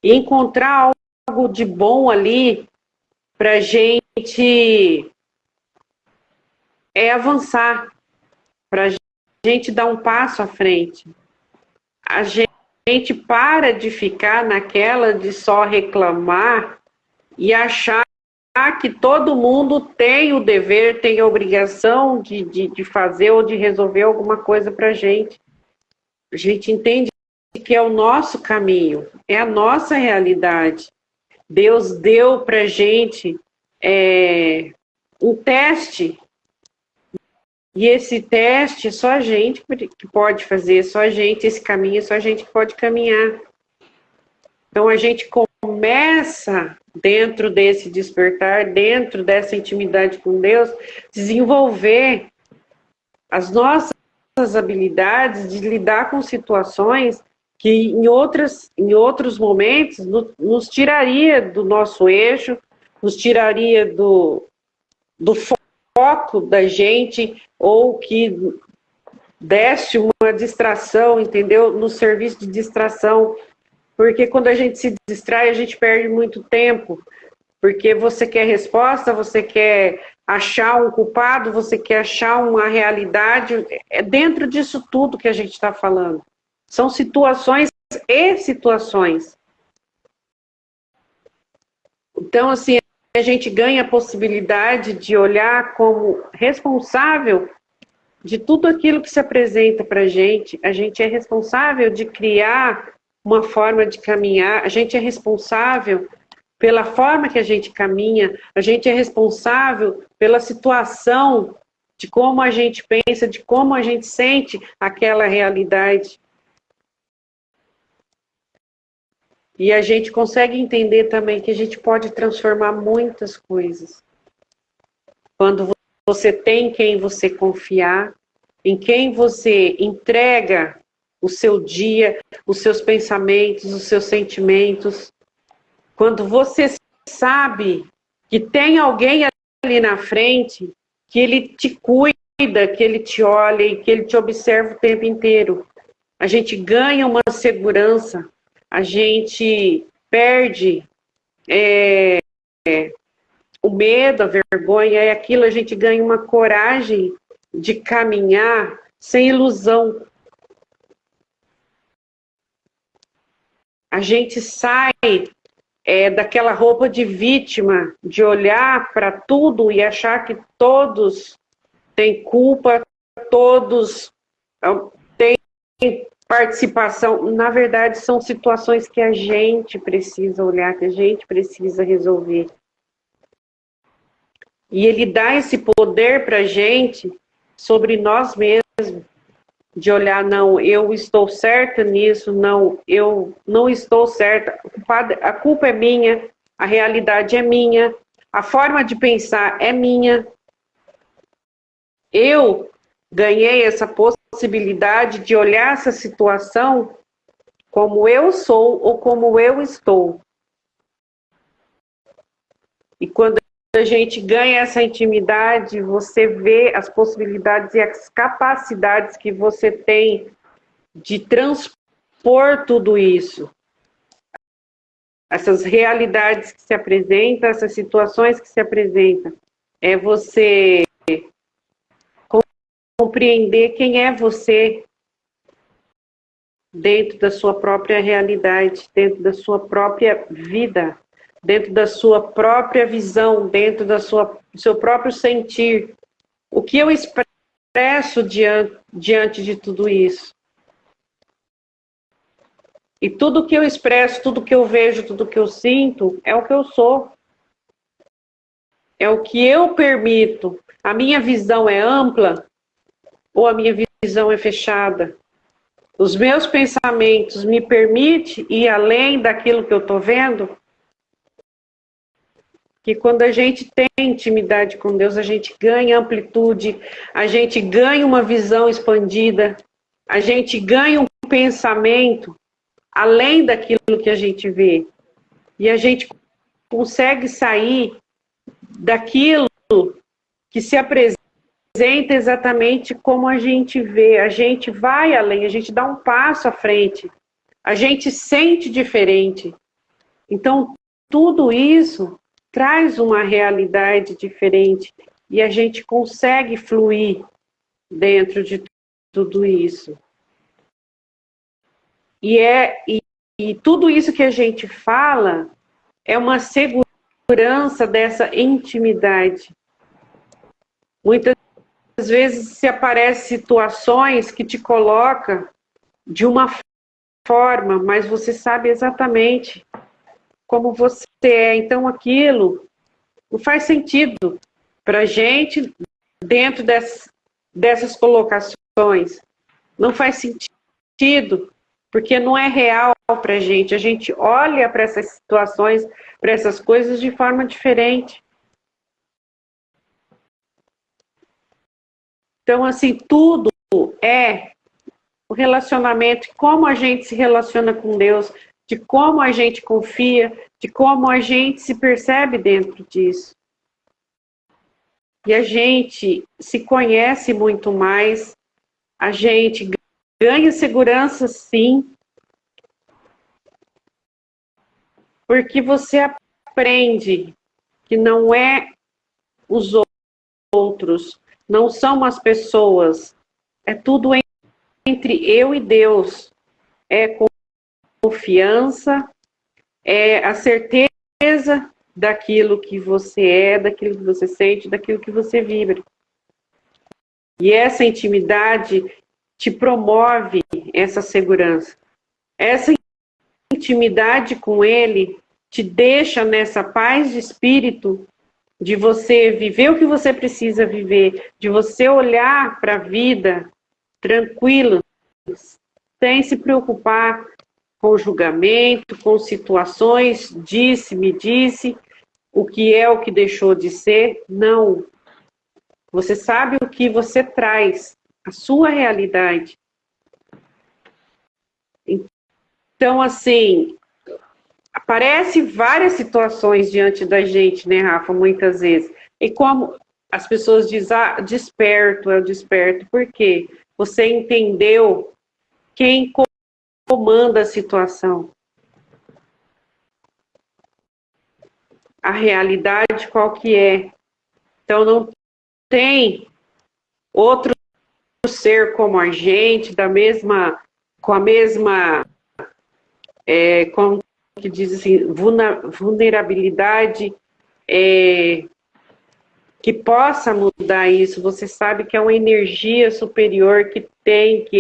e encontrar algo de bom ali para a gente avançar, para a gente dar um passo à frente. A gente para de ficar naquela de só reclamar e achar que todo mundo tem o dever, tem a obrigação de fazer ou de resolver alguma coisa para a gente. A gente entende que é o nosso caminho, é a nossa realidade. Deus deu para a gente um teste, e esse teste só a gente que pode fazer, só a gente, esse caminho só a gente que pode caminhar. Então a gente começa, dentro desse despertar, dentro dessa intimidade com Deus, desenvolver as nossas habilidades de lidar com situações que em outros momentos nos tiraria do nosso eixo, nos tiraria do foco da gente, ou que desse uma distração, entendeu? No serviço de distração. Porque quando a gente se distrai, a gente perde muito tempo. Porque você quer resposta, você quer achar um culpado, você quer achar uma realidade. É dentro disso tudo que a gente está falando. São situações e situações. Então, assim, a gente ganha a possibilidade de olhar como responsável de tudo aquilo que se apresenta para a gente é responsável de criar uma forma de caminhar, a gente é responsável pela forma que a gente caminha, a gente é responsável pela situação, de como a gente pensa, de como a gente sente aquela realidade. E a gente consegue entender também que a gente pode transformar muitas coisas. Quando você tem em quem você confiar, em quem você entrega o seu dia, os seus pensamentos, os seus sentimentos. Quando você sabe que tem alguém ali na frente, que ele te cuida, que ele te olha e que ele te observa o tempo inteiro. A gente ganha uma segurança, a gente perde o medo, a vergonha, é aquilo, a gente ganha uma coragem de caminhar sem ilusão. A gente sai daquela roupa de vítima, de olhar para tudo e achar que todos têm culpa, todos têm participação. Na verdade, são situações que a gente precisa olhar, que a gente precisa resolver. E ele dá esse poder para a gente sobre nós mesmos, de olhar, não, eu estou certa nisso, não, eu não estou certa, a culpa é minha, a realidade é minha, a forma de pensar é minha. Eu ganhei essa possibilidade de olhar essa situação como eu sou ou como eu estou. E quando a gente ganha essa intimidade, você vê as possibilidades e as capacidades que você tem de transpor tudo isso. Essas realidades que se apresentam, essas situações que se apresentam. É você compreender quem é você dentro da sua própria realidade, dentro da sua própria vida, dentro da sua própria visão, dentro do seu próprio sentir. O que eu expresso diante de tudo isso? E tudo que eu expresso, tudo que eu vejo, tudo que eu sinto, é o que eu sou. É o que eu permito. A minha visão é ampla ou a minha visão é fechada? Os meus pensamentos me permitem ir além daquilo que eu estou vendo? Que quando a gente tem intimidade com Deus, a gente ganha amplitude, a gente ganha uma visão expandida, a gente ganha um pensamento além daquilo que a gente vê. E a gente consegue sair daquilo que se apresenta exatamente como a gente vê. A gente vai além, a gente dá um passo à frente, a gente sente diferente. Então, tudo isso traz uma realidade diferente e a gente consegue fluir dentro de tudo isso. E tudo isso que a gente fala é uma segurança dessa intimidade. Muitas vezes se aparecem situações que te colocam de uma forma, mas você sabe exatamente como você é. Então aquilo não faz sentido para a gente dentro dessas colocações. Não faz sentido, porque não é real para a gente. A gente olha para essas situações, para essas coisas de forma diferente. Então, assim, tudo é o relacionamento, como a gente se relaciona com Deus, de como a gente confia, de como a gente se percebe dentro disso. E a gente se conhece muito mais, a gente ganha segurança, sim, porque você aprende que não é os outros, não são as pessoas, é tudo entre eu e Deus. É confiança, é a certeza daquilo que você é, daquilo que você sente, daquilo que você vibra. E essa intimidade te promove essa segurança. Essa intimidade com Ele te deixa nessa paz de espírito de você viver o que você precisa viver, de você olhar para a vida tranquilo, sem se preocupar com julgamento, com situações, disse, me disse, o que é, o que deixou de ser. Não. Você sabe o que você traz, a sua realidade. Então, assim, aparece várias situações diante da gente, né, Rafa, muitas vezes. E como as pessoas dizem, desperto, é o desperto. Por quê? Você entendeu quem comanda a situação. A realidade qual que é. Então, não tem outro ser como a gente, com a mesma, como que diz assim, vulnerabilidade, que possa mudar isso. Você sabe que é uma energia superior que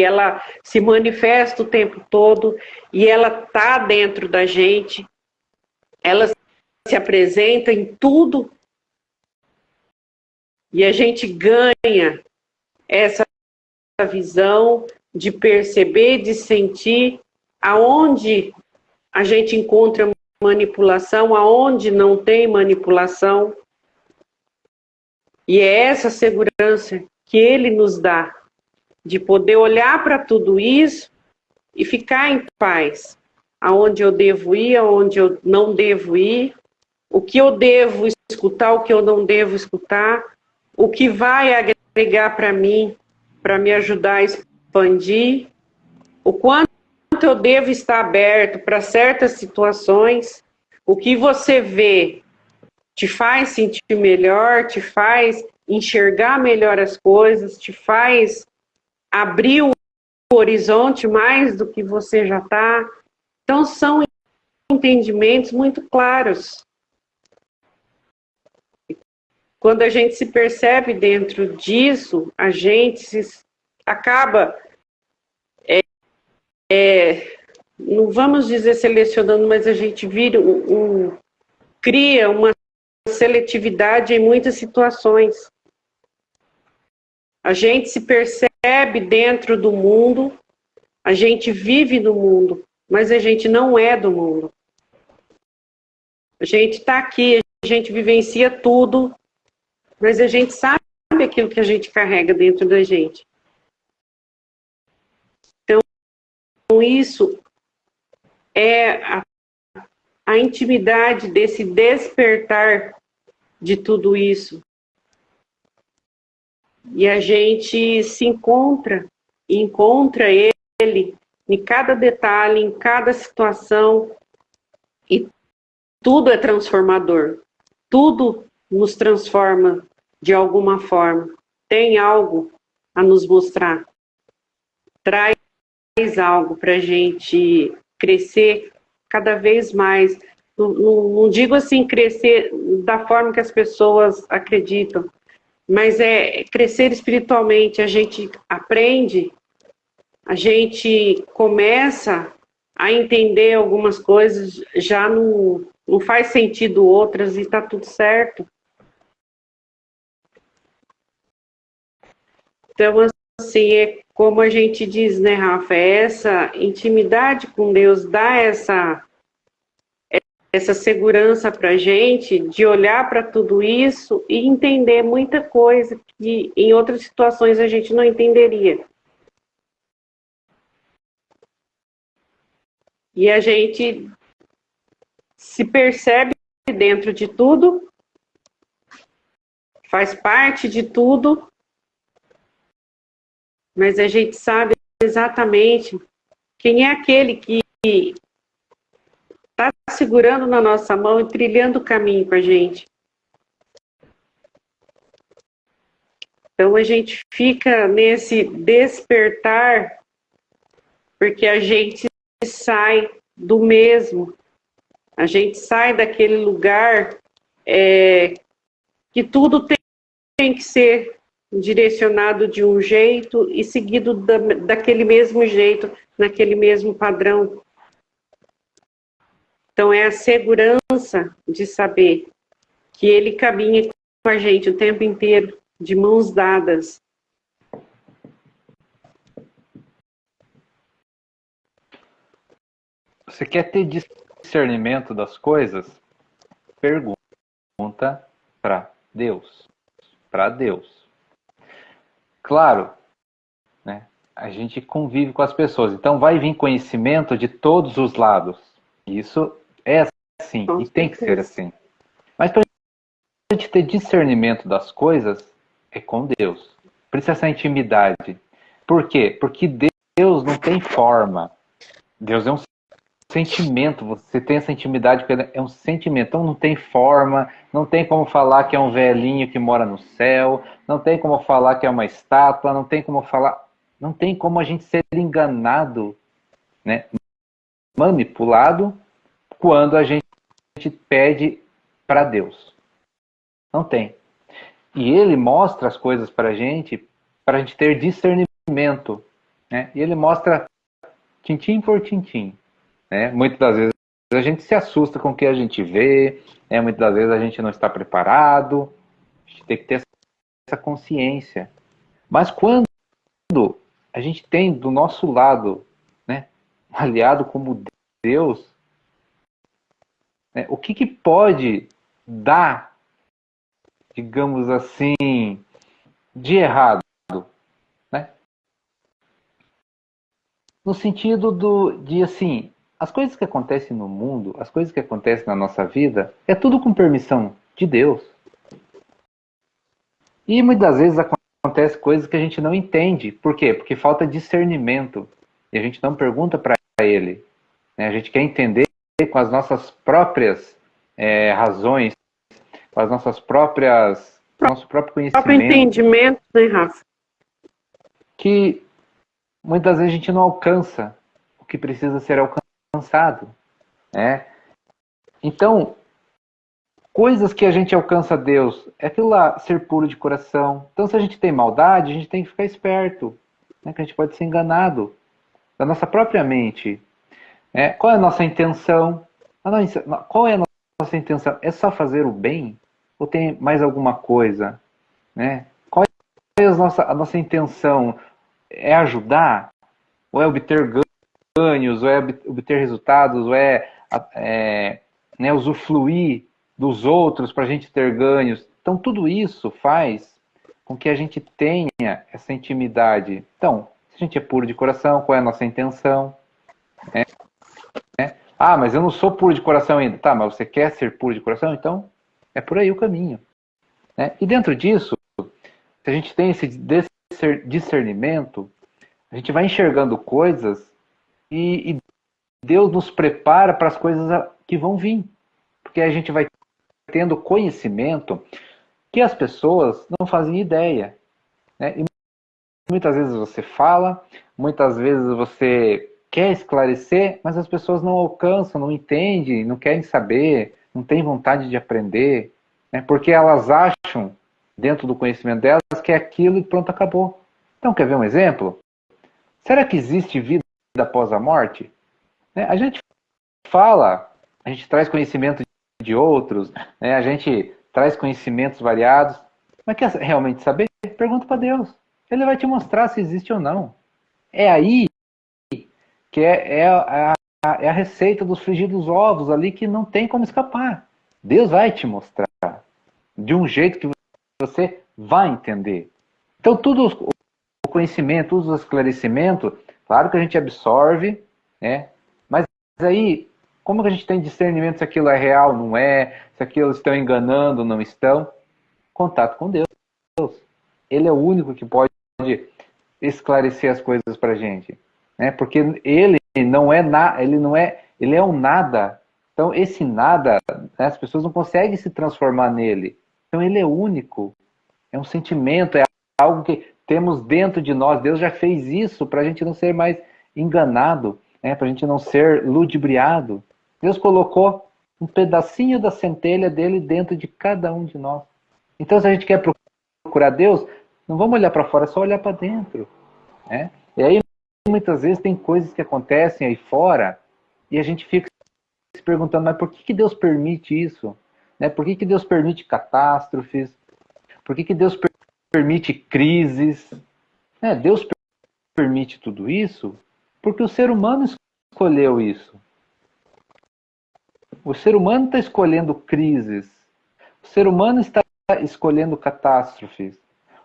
ela se manifesta o tempo todo e ela está dentro da gente, ela se apresenta em tudo e a gente ganha essa visão de perceber, de sentir aonde a gente encontra manipulação, aonde não tem manipulação. E é essa segurança que ele nos dá, de poder olhar para tudo isso e ficar em paz. Aonde eu devo ir, aonde eu não devo ir, o que eu devo escutar, o que eu não devo escutar, o que vai agregar para mim, para me ajudar a expandir, o quanto eu devo estar aberto para certas situações, o que você vê te faz sentir melhor, te faz enxergar melhor as coisas, te faz abrir o horizonte mais do que você já está. Então, são entendimentos muito claros. Quando a gente se percebe dentro disso, a gente acaba, não vamos dizer selecionando, mas a gente cria uma seletividade em muitas situações. A gente se percebe dentro do mundo, a gente vive no mundo, mas a gente não é do mundo. A gente está aqui, a gente vivencia tudo, mas a gente sabe aquilo que a gente carrega dentro da gente. Então, isso é a intimidade desse despertar de tudo isso. E a gente se encontra ele em cada detalhe, em cada situação, e tudo é transformador. Tudo nos transforma de alguma forma. Tem algo a nos mostrar. Traz algo para a gente crescer cada vez mais. Não digo assim crescer da forma que as pessoas acreditam, mas é crescer espiritualmente. A gente aprende, a gente começa a entender algumas coisas, já não faz sentido outras e está tudo certo. Então, assim, é como a gente diz, né, Rafa, essa intimidade com Deus dá essa segurança para a gente de olhar para tudo isso e entender muita coisa que em outras situações a gente não entenderia. E a gente se percebe dentro de tudo, faz parte de tudo, mas a gente sabe exatamente quem é aquele que está segurando na nossa mão e trilhando o caminho com a gente. Então a gente fica nesse despertar, porque a gente sai do mesmo, a gente sai daquele lugar que tudo tem que ser direcionado de um jeito e seguido daquele mesmo jeito, naquele mesmo padrão. Então é a segurança de saber que ele caminha com a gente o tempo inteiro, de mãos dadas. Você quer ter discernimento das coisas? Pergunta para Deus. Para Deus. Claro, né? A gente convive com as pessoas, então vai vir conhecimento de todos os lados. Isso é assim e tem que ser assim. Mas para a gente ter discernimento das coisas é com Deus. Por isso essa intimidade. Por quê? Porque Deus não tem forma. Deus é um sentimento. Você tem essa intimidade, é um sentimento. Então não tem forma, não tem como falar que é um velhinho que mora no céu, não tem como falar que é uma estátua, não tem como falar, não tem como a gente ser enganado, né? Manipulado quando a gente pede para Deus. Não tem. E ele mostra as coisas para a gente ter discernimento, né? E ele mostra tintim por tintim, né? Muitas das vezes a gente se assusta com o que a gente vê, né? Muitas das vezes a gente não está preparado, a gente tem que ter essa consciência. Mas quando a gente tem do nosso lado, né, um aliado como Deus, né, o que pode dar, digamos assim, de errado, né? No sentido de assim, as coisas que acontecem no mundo, as coisas que acontecem na nossa vida, é tudo com permissão de Deus. E muitas vezes acontece coisas que a gente não entende. Por quê? Porque falta discernimento. E a gente não pergunta para Ele, né? A gente quer entender com as nossas próprias razões, com as nossas próprias, nosso próprio conhecimento. Próprio entendimento, né, Rafa? Que muitas vezes a gente não alcança o que precisa ser alcançado, né? Então, coisas que a gente alcança a Deus, é aquilo lá, ser puro de coração. Então, se a gente tem maldade, a gente tem que ficar esperto, né? Que a gente pode ser enganado da nossa própria mente. Né? Qual é a nossa intenção? Qual é a nossa intenção? É só fazer o bem? Ou tem mais alguma coisa? Né? Qual é a nossa intenção? É ajudar? Ou é obter ganhos? Ou é obter resultados? Ou né, usufruir dos outros para a gente ter ganhos? Então, tudo isso faz com que a gente tenha essa intimidade. Então, se a gente é puro de coração, qual é a nossa intenção? Ah, mas eu não sou puro de coração ainda. Tá, mas você quer ser puro de coração? Então, é por aí o caminho. Né? E dentro disso, se a gente tem esse discernimento, a gente vai enxergando coisas e Deus nos prepara para as coisas que vão vir. Porque a gente vai tendo conhecimento que as pessoas não fazem ideia. Né? E muitas vezes você fala, muitas vezes você quer esclarecer, mas as pessoas não alcançam, não entendem, não querem saber, não têm vontade de aprender, né? Porque elas acham, dentro do conhecimento delas, que é aquilo e pronto, acabou. Então, quer ver um exemplo? Será que existe vida após a morte? Né? A gente fala, a gente traz conhecimento de outros, né? A gente traz conhecimentos variados, mas quer realmente saber? Pergunta para Deus. Ele vai te mostrar se existe ou não. É aí que é a receita dos frigidos ovos ali que não tem como escapar. Deus vai te mostrar de um jeito que você vai entender. Então, tudo o conhecimento, todos os esclarecimentos, claro que a gente absorve, né? Mas aí, como que a gente tem discernimento se aquilo é real, não é, se aquilo estão enganando, não estão? Contato com Deus. Ele é o único que pode esclarecer as coisas para a gente, né? Porque ele não é ele é um nada. Então esse nada, né, as pessoas não conseguem se transformar nele. Então ele é único, é um sentimento, é algo que temos dentro de nós. Deus já fez isso para a gente não ser mais enganado, né? Para a gente não ser ludibriado. Deus colocou um pedacinho da centelha dele dentro de cada um de nós. Então se a gente quer procurar Deus, não vamos olhar para fora, é só olhar para dentro, né? E aí muitas vezes tem coisas que acontecem aí fora e a gente fica se perguntando, mas por que Deus permite isso? Né? Por que Deus permite catástrofes? Por que Deus permite crises? Né? Deus permite tudo isso porque o ser humano escolheu isso. O ser humano está escolhendo crises. O ser humano está escolhendo catástrofes.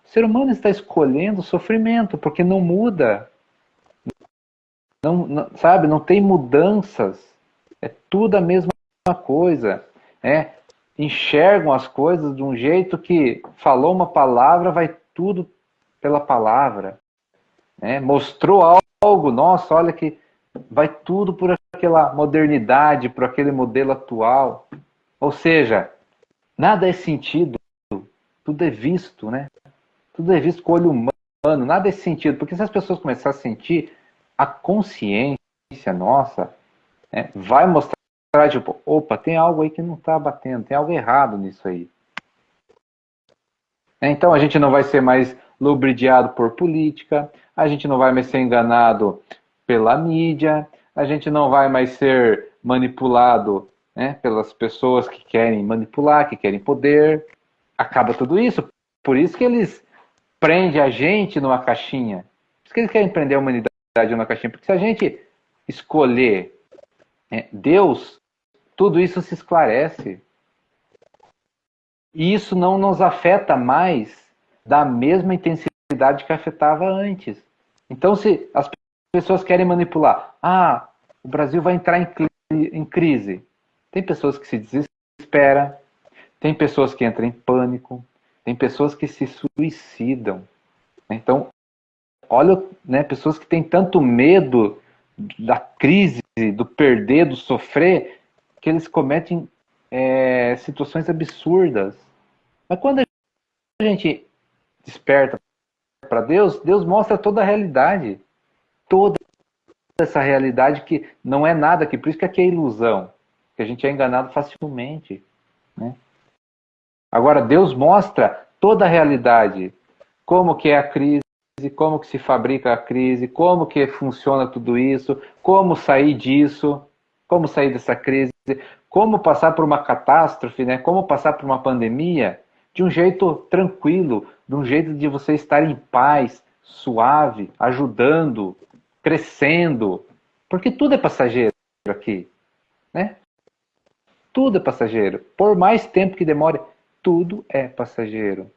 O ser humano está escolhendo sofrimento porque não muda. Sabe, não tem mudanças. É tudo a mesma coisa. Né? Enxergam as coisas de um jeito que falou uma palavra, vai tudo pela palavra. Né? Mostrou algo, nossa, olha que vai tudo por aquela modernidade, por aquele modelo atual. Ou seja, nada é sentido, tudo é visto, né? Tudo é visto com o olho humano, nada é sentido. Porque se as pessoas começarem a sentir, a consciência nossa, né, vai mostrar, tipo, opa, tem algo aí que não está batendo, tem algo errado nisso aí. Então a gente não vai ser mais lubridiado por política, a gente não vai mais ser enganado pela mídia, a gente não vai mais ser manipulado, né, pelas pessoas que querem manipular, que querem poder. Acaba tudo isso. Por isso que eles prendem a gente numa caixinha. Por isso que eles querem prender a humanidade numa caixinha. Porque se a gente escolher Deus, tudo isso se esclarece. E isso não nos afeta mais da mesma intensidade que afetava antes. Então, se as pessoas querem manipular, o Brasil vai entrar em crise. Tem pessoas que se desesperam, tem pessoas que entram em pânico, tem pessoas que se suicidam. Então, olha, né, pessoas que têm tanto medo da crise, do perder, do sofrer, que eles cometem situações absurdas. Mas quando a gente desperta para Deus, Deus mostra toda a realidade. Toda essa realidade que não é nada aqui. Por isso que aqui é ilusão. Que a gente é enganado facilmente. Né? Agora, Deus mostra toda a realidade. Como que é a crise, como que se fabrica a crise, como que funciona tudo isso, como sair disso, como sair dessa crise, como passar por uma catástrofe, né? Como passar por uma pandemia de um jeito tranquilo, de um jeito de você estar em paz, suave, ajudando, crescendo, porque tudo é passageiro aqui, né? Tudo é passageiro. Por mais tempo que demore, tudo é passageiro.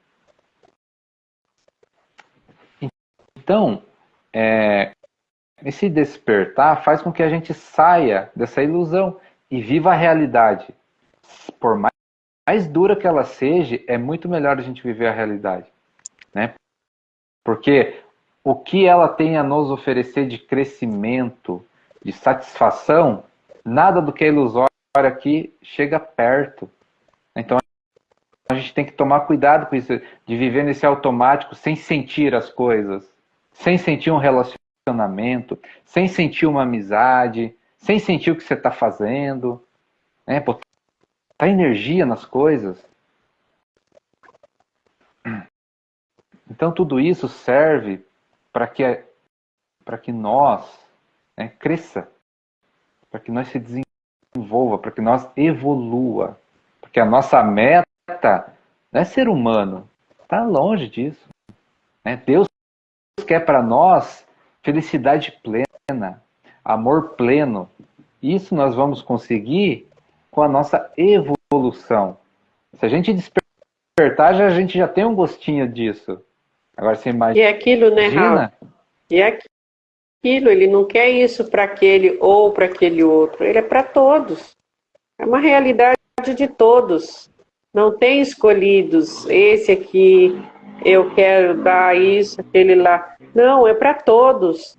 Então, esse despertar faz com que a gente saia dessa ilusão e viva a realidade. Por mais dura que ela seja, é muito melhor a gente viver a realidade. Né? Porque o que ela tem a nos oferecer de crescimento, de satisfação, nada do que é ilusório aqui chega perto. Então, a gente tem que tomar cuidado com isso, de viver nesse automático, sem sentir as coisas, sem sentir um relacionamento, relacionamento, sem sentir uma amizade, sem sentir o que você está fazendo, né? Botar energia nas coisas. Então tudo isso serve para que nós, né, cresça, para que nós se desenvolva, para que nós evolua. Porque a nossa meta não é ser humano, está longe disso. Né? Deus quer para nós felicidade plena, amor pleno. Isso nós vamos conseguir com a nossa evolução. Se a gente despertar, a gente já tem um gostinho disso. Agora você imagina. E é aquilo, né, Raul? E é aquilo, ele não quer isso para aquele ou para aquele outro, ele é para todos. É uma realidade de todos. Não tem escolhidos, esse aqui eu quero dar isso, aquele lá. Não, é para todos.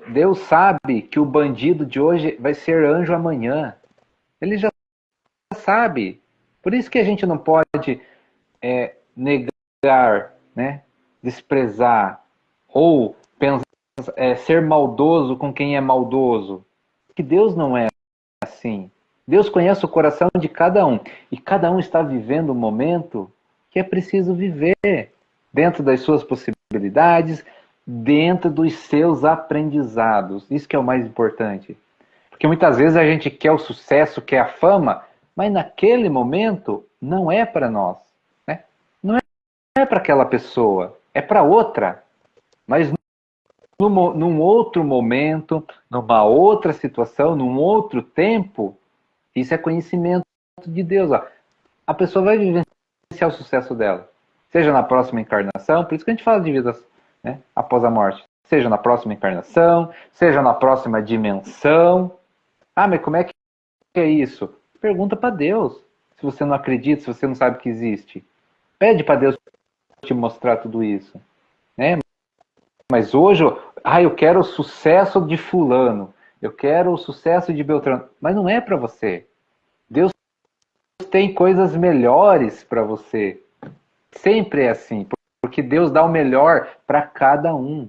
Deus sabe que o bandido de hoje vai ser anjo amanhã. Ele já sabe. Por isso que a gente não pode negar, né, desprezar ou ser maldoso com quem é maldoso. Que Deus não é assim. Deus conhece o coração de cada um. E cada um está vivendo um momento que é preciso viver dentro das suas possibilidades, dentro dos seus aprendizados. Isso que é o mais importante. Porque muitas vezes a gente quer o sucesso, quer a fama, mas naquele momento não é para nós. Né? Não é para aquela pessoa, é para outra. Mas num outro momento, numa outra situação, num outro tempo, isso é conhecimento de Deus. Ó. A pessoa vai vivenciar o sucesso dela. Seja na próxima encarnação, por isso que a gente fala de vidas, né, após a morte. Seja na próxima encarnação, seja na próxima dimensão. Ah, mas como é que é isso? Pergunta para Deus. Se você não acredita, se você não sabe que existe. Pede para Deus te mostrar tudo isso. Né? Mas hoje, eu quero o sucesso de fulano. Eu quero o sucesso de Beltrano. Mas não é para você. Deus tem coisas melhores para você. Sempre é assim. Porque Deus dá o melhor para cada um.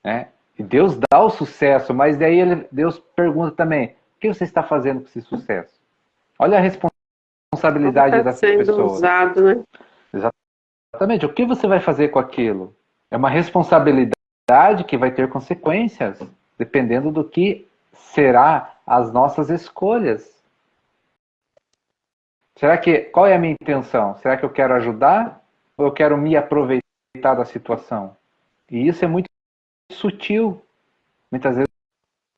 Né? E Deus dá o sucesso, mas daí Deus pergunta também, o que você está fazendo com esse sucesso? Olha a responsabilidade das pessoas. Usado, né? Exatamente. O que você vai fazer com aquilo? É uma responsabilidade que vai ter consequências, dependendo do que será as nossas escolhas. Qual é a minha intenção? Será que eu quero ajudar ou eu quero me aproveitar da situação? E isso é muito sutil. Muitas vezes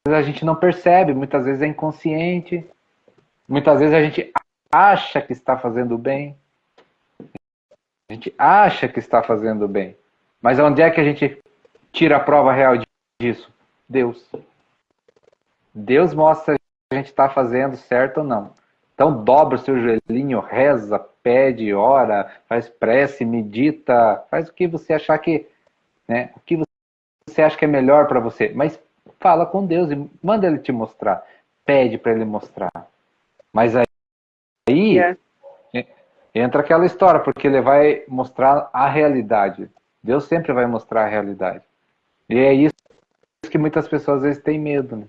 a gente não percebe, muitas vezes é inconsciente, muitas vezes a gente acha que está fazendo bem. A gente acha que está fazendo bem. Mas onde é que a gente tira a prova real disso? Deus. Deus mostra se a gente está fazendo certo ou não. Então dobra o seu joelhinho, reza, pede, ora, faz prece, medita, faz o que você achar que, né, o que você acha que é melhor para você. Mas fala com Deus e manda Ele te mostrar. Pede para Ele mostrar. Mas aí entra aquela história, porque Ele vai mostrar a realidade. Deus sempre vai mostrar a realidade. E é isso que muitas pessoas às vezes têm medo. Né?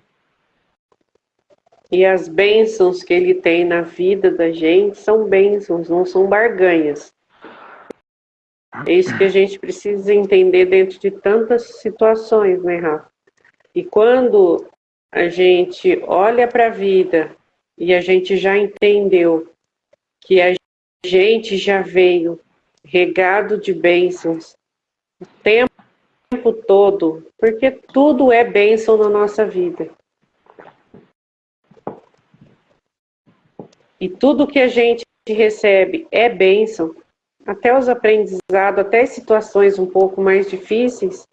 E as bênçãos que Ele tem na vida da gente são bênçãos, não são barganhas. É isso que a gente precisa entender dentro de tantas situações, né, Rafa? E quando a gente olha para a vida e a gente já entendeu que a gente já veio regado de bênçãos o tempo todo, porque tudo é bênção na nossa vida. E tudo que a gente recebe é bênção, até os aprendizados, até as situações um pouco mais difíceis.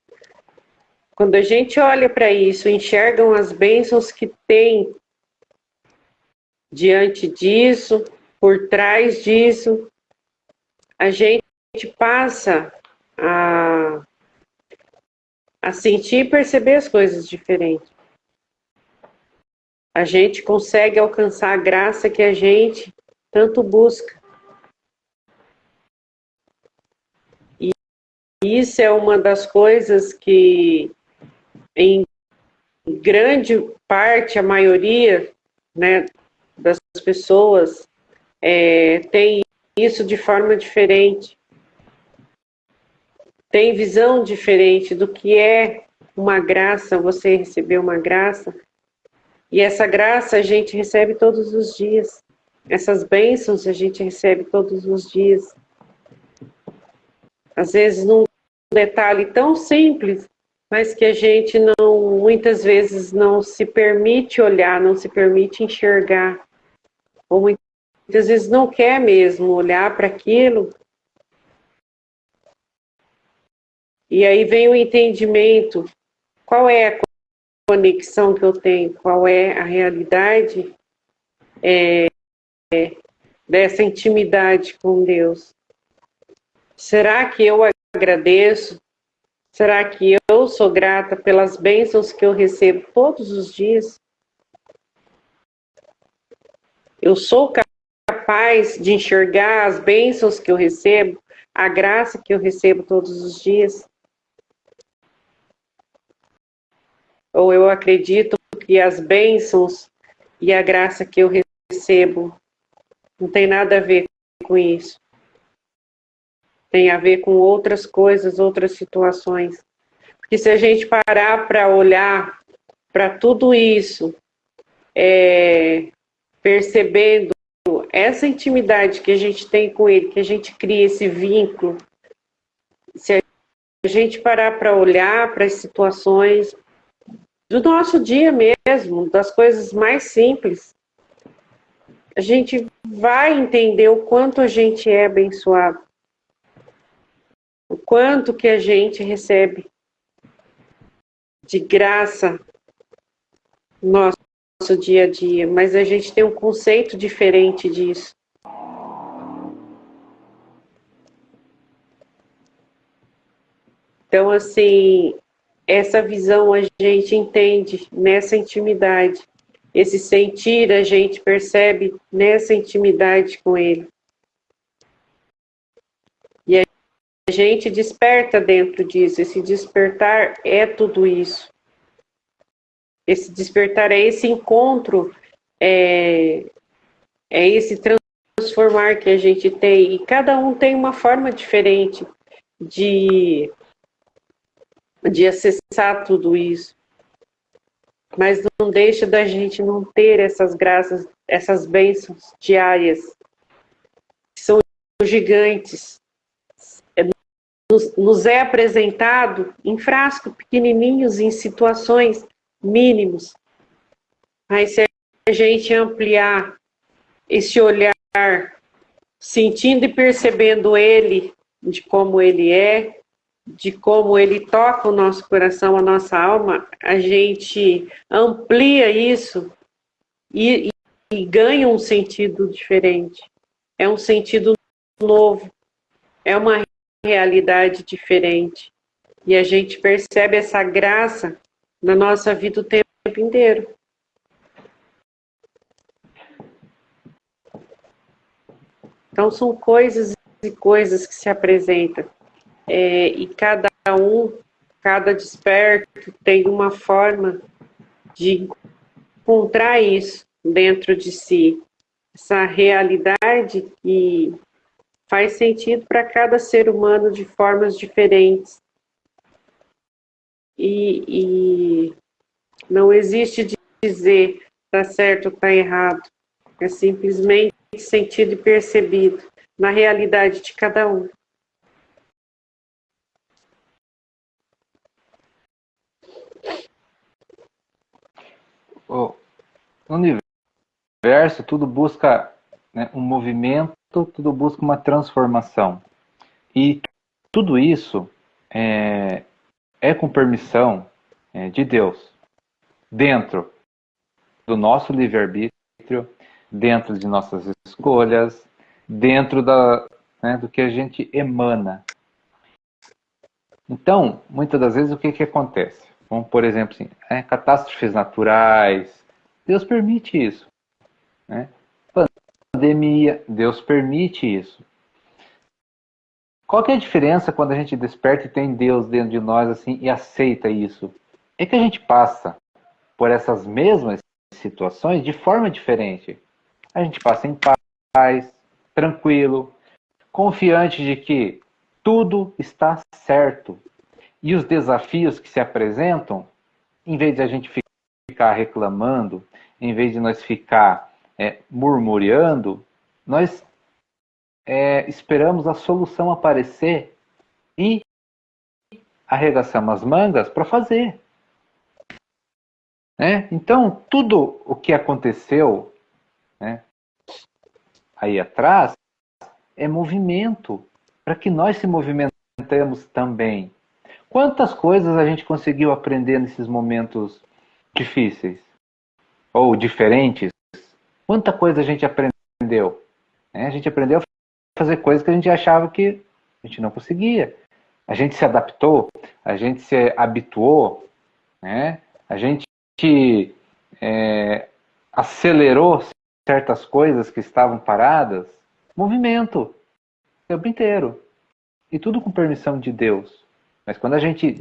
Quando a gente olha para isso, enxergam as bênçãos que tem diante disso, por trás disso, a gente passa a sentir e perceber as coisas diferentes. A gente consegue alcançar a graça que a gente tanto busca. E isso é uma das coisas que, em grande parte, a maioria, né, das pessoas tem isso de forma diferente, tem visão diferente do que é uma graça, você receber uma graça, e essa graça a gente recebe todos os dias, essas bênçãos a gente recebe todos os dias, às vezes num detalhe tão simples, mas que a gente não, muitas vezes não se permite olhar, não se permite enxergar, ou muitas vezes não quer mesmo olhar para aquilo. E aí vem o entendimento, qual é a conexão que eu tenho, qual é a realidade dessa intimidade com Deus. Será que eu agradeço? Será que eu sou grata pelas bênçãos que eu recebo todos os dias? Eu sou capaz de enxergar as bênçãos que eu recebo, a graça que eu recebo todos os dias? Ou eu acredito que as bênçãos e a graça que eu recebo não tem nada a ver com isso? Tem a ver com outras coisas, outras situações. Porque se a gente parar para olhar para tudo isso, percebendo essa intimidade que a gente tem com Ele, que a gente cria esse vínculo, se a gente parar para olhar para as situações do nosso dia mesmo, das coisas mais simples, a gente vai entender o quanto a gente é abençoado, o quanto que a gente recebe de graça no nosso dia a dia, mas a gente tem um conceito diferente disso. Então, assim, essa visão a gente entende nessa intimidade. Esse sentir a gente percebe nessa intimidade com Ele. E a gente desperta dentro disso. Esse despertar é tudo isso. Esse despertar é esse encontro, é esse transformar que a gente tem. E cada um tem uma forma diferente de acessar tudo isso. Mas não deixa da gente não ter essas graças, essas bênçãos diárias, que são gigantes. Nos é apresentado em frascos pequenininhos, em situações mínimos. Mas se a gente ampliar esse olhar, sentindo e percebendo Ele, de como Ele é, de como Ele toca o nosso coração, a nossa alma, a gente amplia isso e ganha um sentido diferente. É um sentido novo, é uma realidade diferente. E a gente percebe essa graça na nossa vida o tempo inteiro. Então são coisas e coisas que se apresentam. E cada desperto tem uma forma de encontrar isso dentro de si. Essa realidade que faz sentido para cada ser humano de formas diferentes. E não existe de dizer está certo ou está errado. É simplesmente sentido e percebido na realidade de cada um. No universo, tudo busca, né, um movimento, tudo busca uma transformação. E tudo isso é com permissão de Deus, dentro do nosso livre-arbítrio, dentro de nossas escolhas, dentro do que a gente emana. Então, muitas das vezes, o que acontece? Vamos, por exemplo, assim, catástrofes naturais, Deus permite isso. Né? Pandemia, Deus permite isso. Qual que é a diferença quando a gente desperta e tem Deus dentro de nós assim e aceita isso? É que a gente passa por essas mesmas situações de forma diferente. A gente passa em paz, tranquilo, confiante de que tudo está certo. E os desafios que se apresentam, em vez de a gente ficar reclamando, em vez de nós ficar murmurando, nós esperamos a solução aparecer e arregaçamos as mangas para fazer. Né? Então, tudo o que aconteceu, né, aí atrás é movimento, para que nós se movimentemos também. Quantas coisas a gente conseguiu aprender nesses momentos difíceis? Ou diferentes? Quanta coisa a gente aprendeu? Né? A gente aprendeu a fazer coisas que a gente achava que a gente não conseguia. A gente se adaptou, a gente se habituou, né? A gente acelerou certas coisas que estavam paradas. Movimento, o tempo inteiro. E tudo com permissão de Deus. Mas quando a gente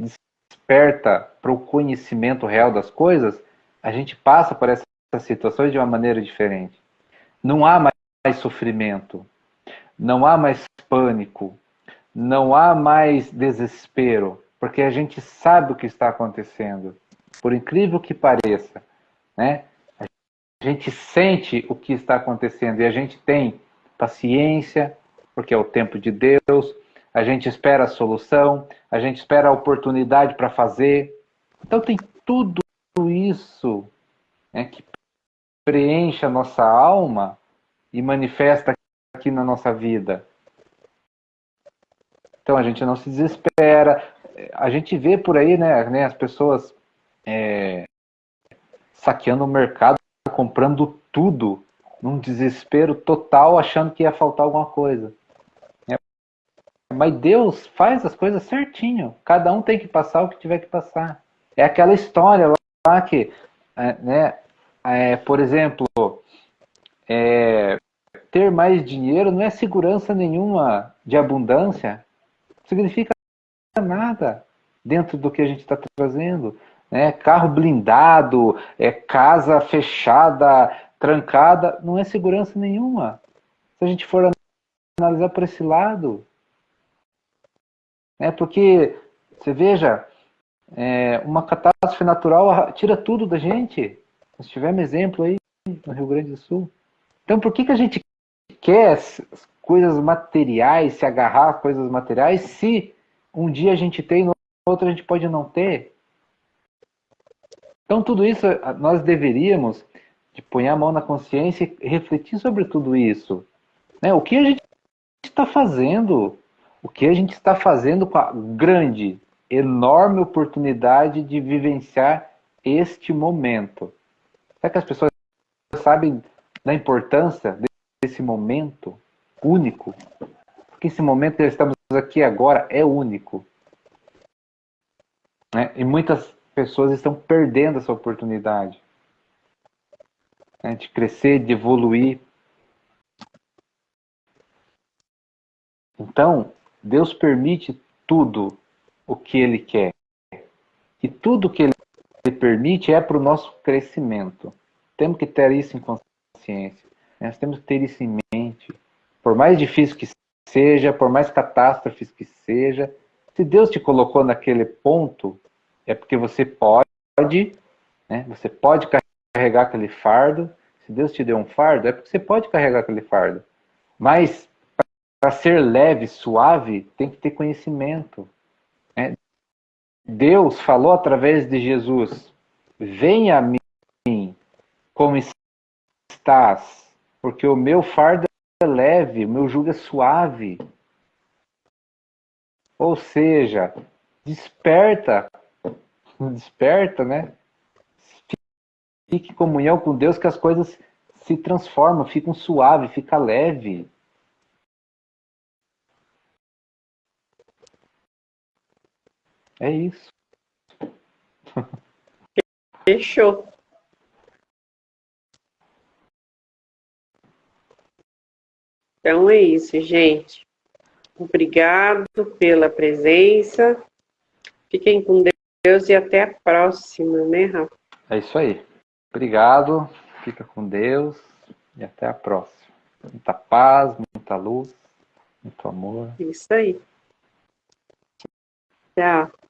desperta para o conhecimento real das coisas, a gente passa por essas situações de uma maneira diferente. Não há mais sofrimento, não há mais pânico, não há mais desespero, porque a gente sabe o que está acontecendo. Por incrível que pareça, né? A gente sente o que está acontecendo e a gente tem paciência, porque é o tempo de Deus, a gente espera a solução, a gente espera a oportunidade para fazer. Então tem tudo isso, né, que preenche a nossa alma e manifesta aqui na nossa vida. Então a gente não se desespera. A gente vê por aí, né, as pessoas saqueando o mercado, comprando tudo, num desespero total, achando que ia faltar alguma coisa. Mas Deus faz as coisas certinho. Cada um tem que passar o que tiver que passar. É aquela história lá que, né, por exemplo, ter mais dinheiro não é segurança nenhuma de abundância. Não significa nada dentro do que a gente está trazendo. Né? Carro blindado, casa fechada, trancada, não é segurança nenhuma. Se a gente for analisar por esse lado. Porque, você veja, uma catástrofe natural tira tudo da gente. Nós tivemos exemplo aí no Rio Grande do Sul. Então, por que a gente quer coisas materiais, se agarrar a coisas materiais, se um dia a gente tem, no outro a gente pode não ter? Então, tudo isso, nós deveríamos de pôr a mão na consciência e refletir sobre tudo isso. Né? O que a gente está fazendo? O que a gente está fazendo com a grande, enorme oportunidade de vivenciar este momento? Será que as pessoas sabem da importância desse momento único? Porque esse momento que estamos aqui agora é único. Né? E muitas pessoas estão perdendo essa oportunidade, né, de crescer, de evoluir. Então, Deus permite tudo o que Ele quer. E tudo o que Ele permite é para o nosso crescimento. Temos que ter isso em consciência. Né? Nós temos que ter isso em mente. Por mais difícil que seja, por mais catástrofes que seja, se Deus te colocou naquele ponto, é porque você pode, né? Você pode carregar aquele fardo. Se Deus te deu um fardo, é porque você pode carregar aquele fardo. Mas para ser leve, suave, tem que ter conhecimento. Né? Deus falou através de Jesus: venha a mim como estás, porque o meu fardo é leve, o meu jugo é suave. Ou seja, desperta, né? Fique em comunhão com Deus que as coisas se transformam, ficam suaves, fica leve. É isso. Fechou. Então é isso, gente. Obrigado pela presença. Fiquem com Deus e até a próxima, né, Rafa? É isso aí. Obrigado, fica com Deus e até a próxima. Muita paz, muita luz, muito amor. Isso aí. Tchau.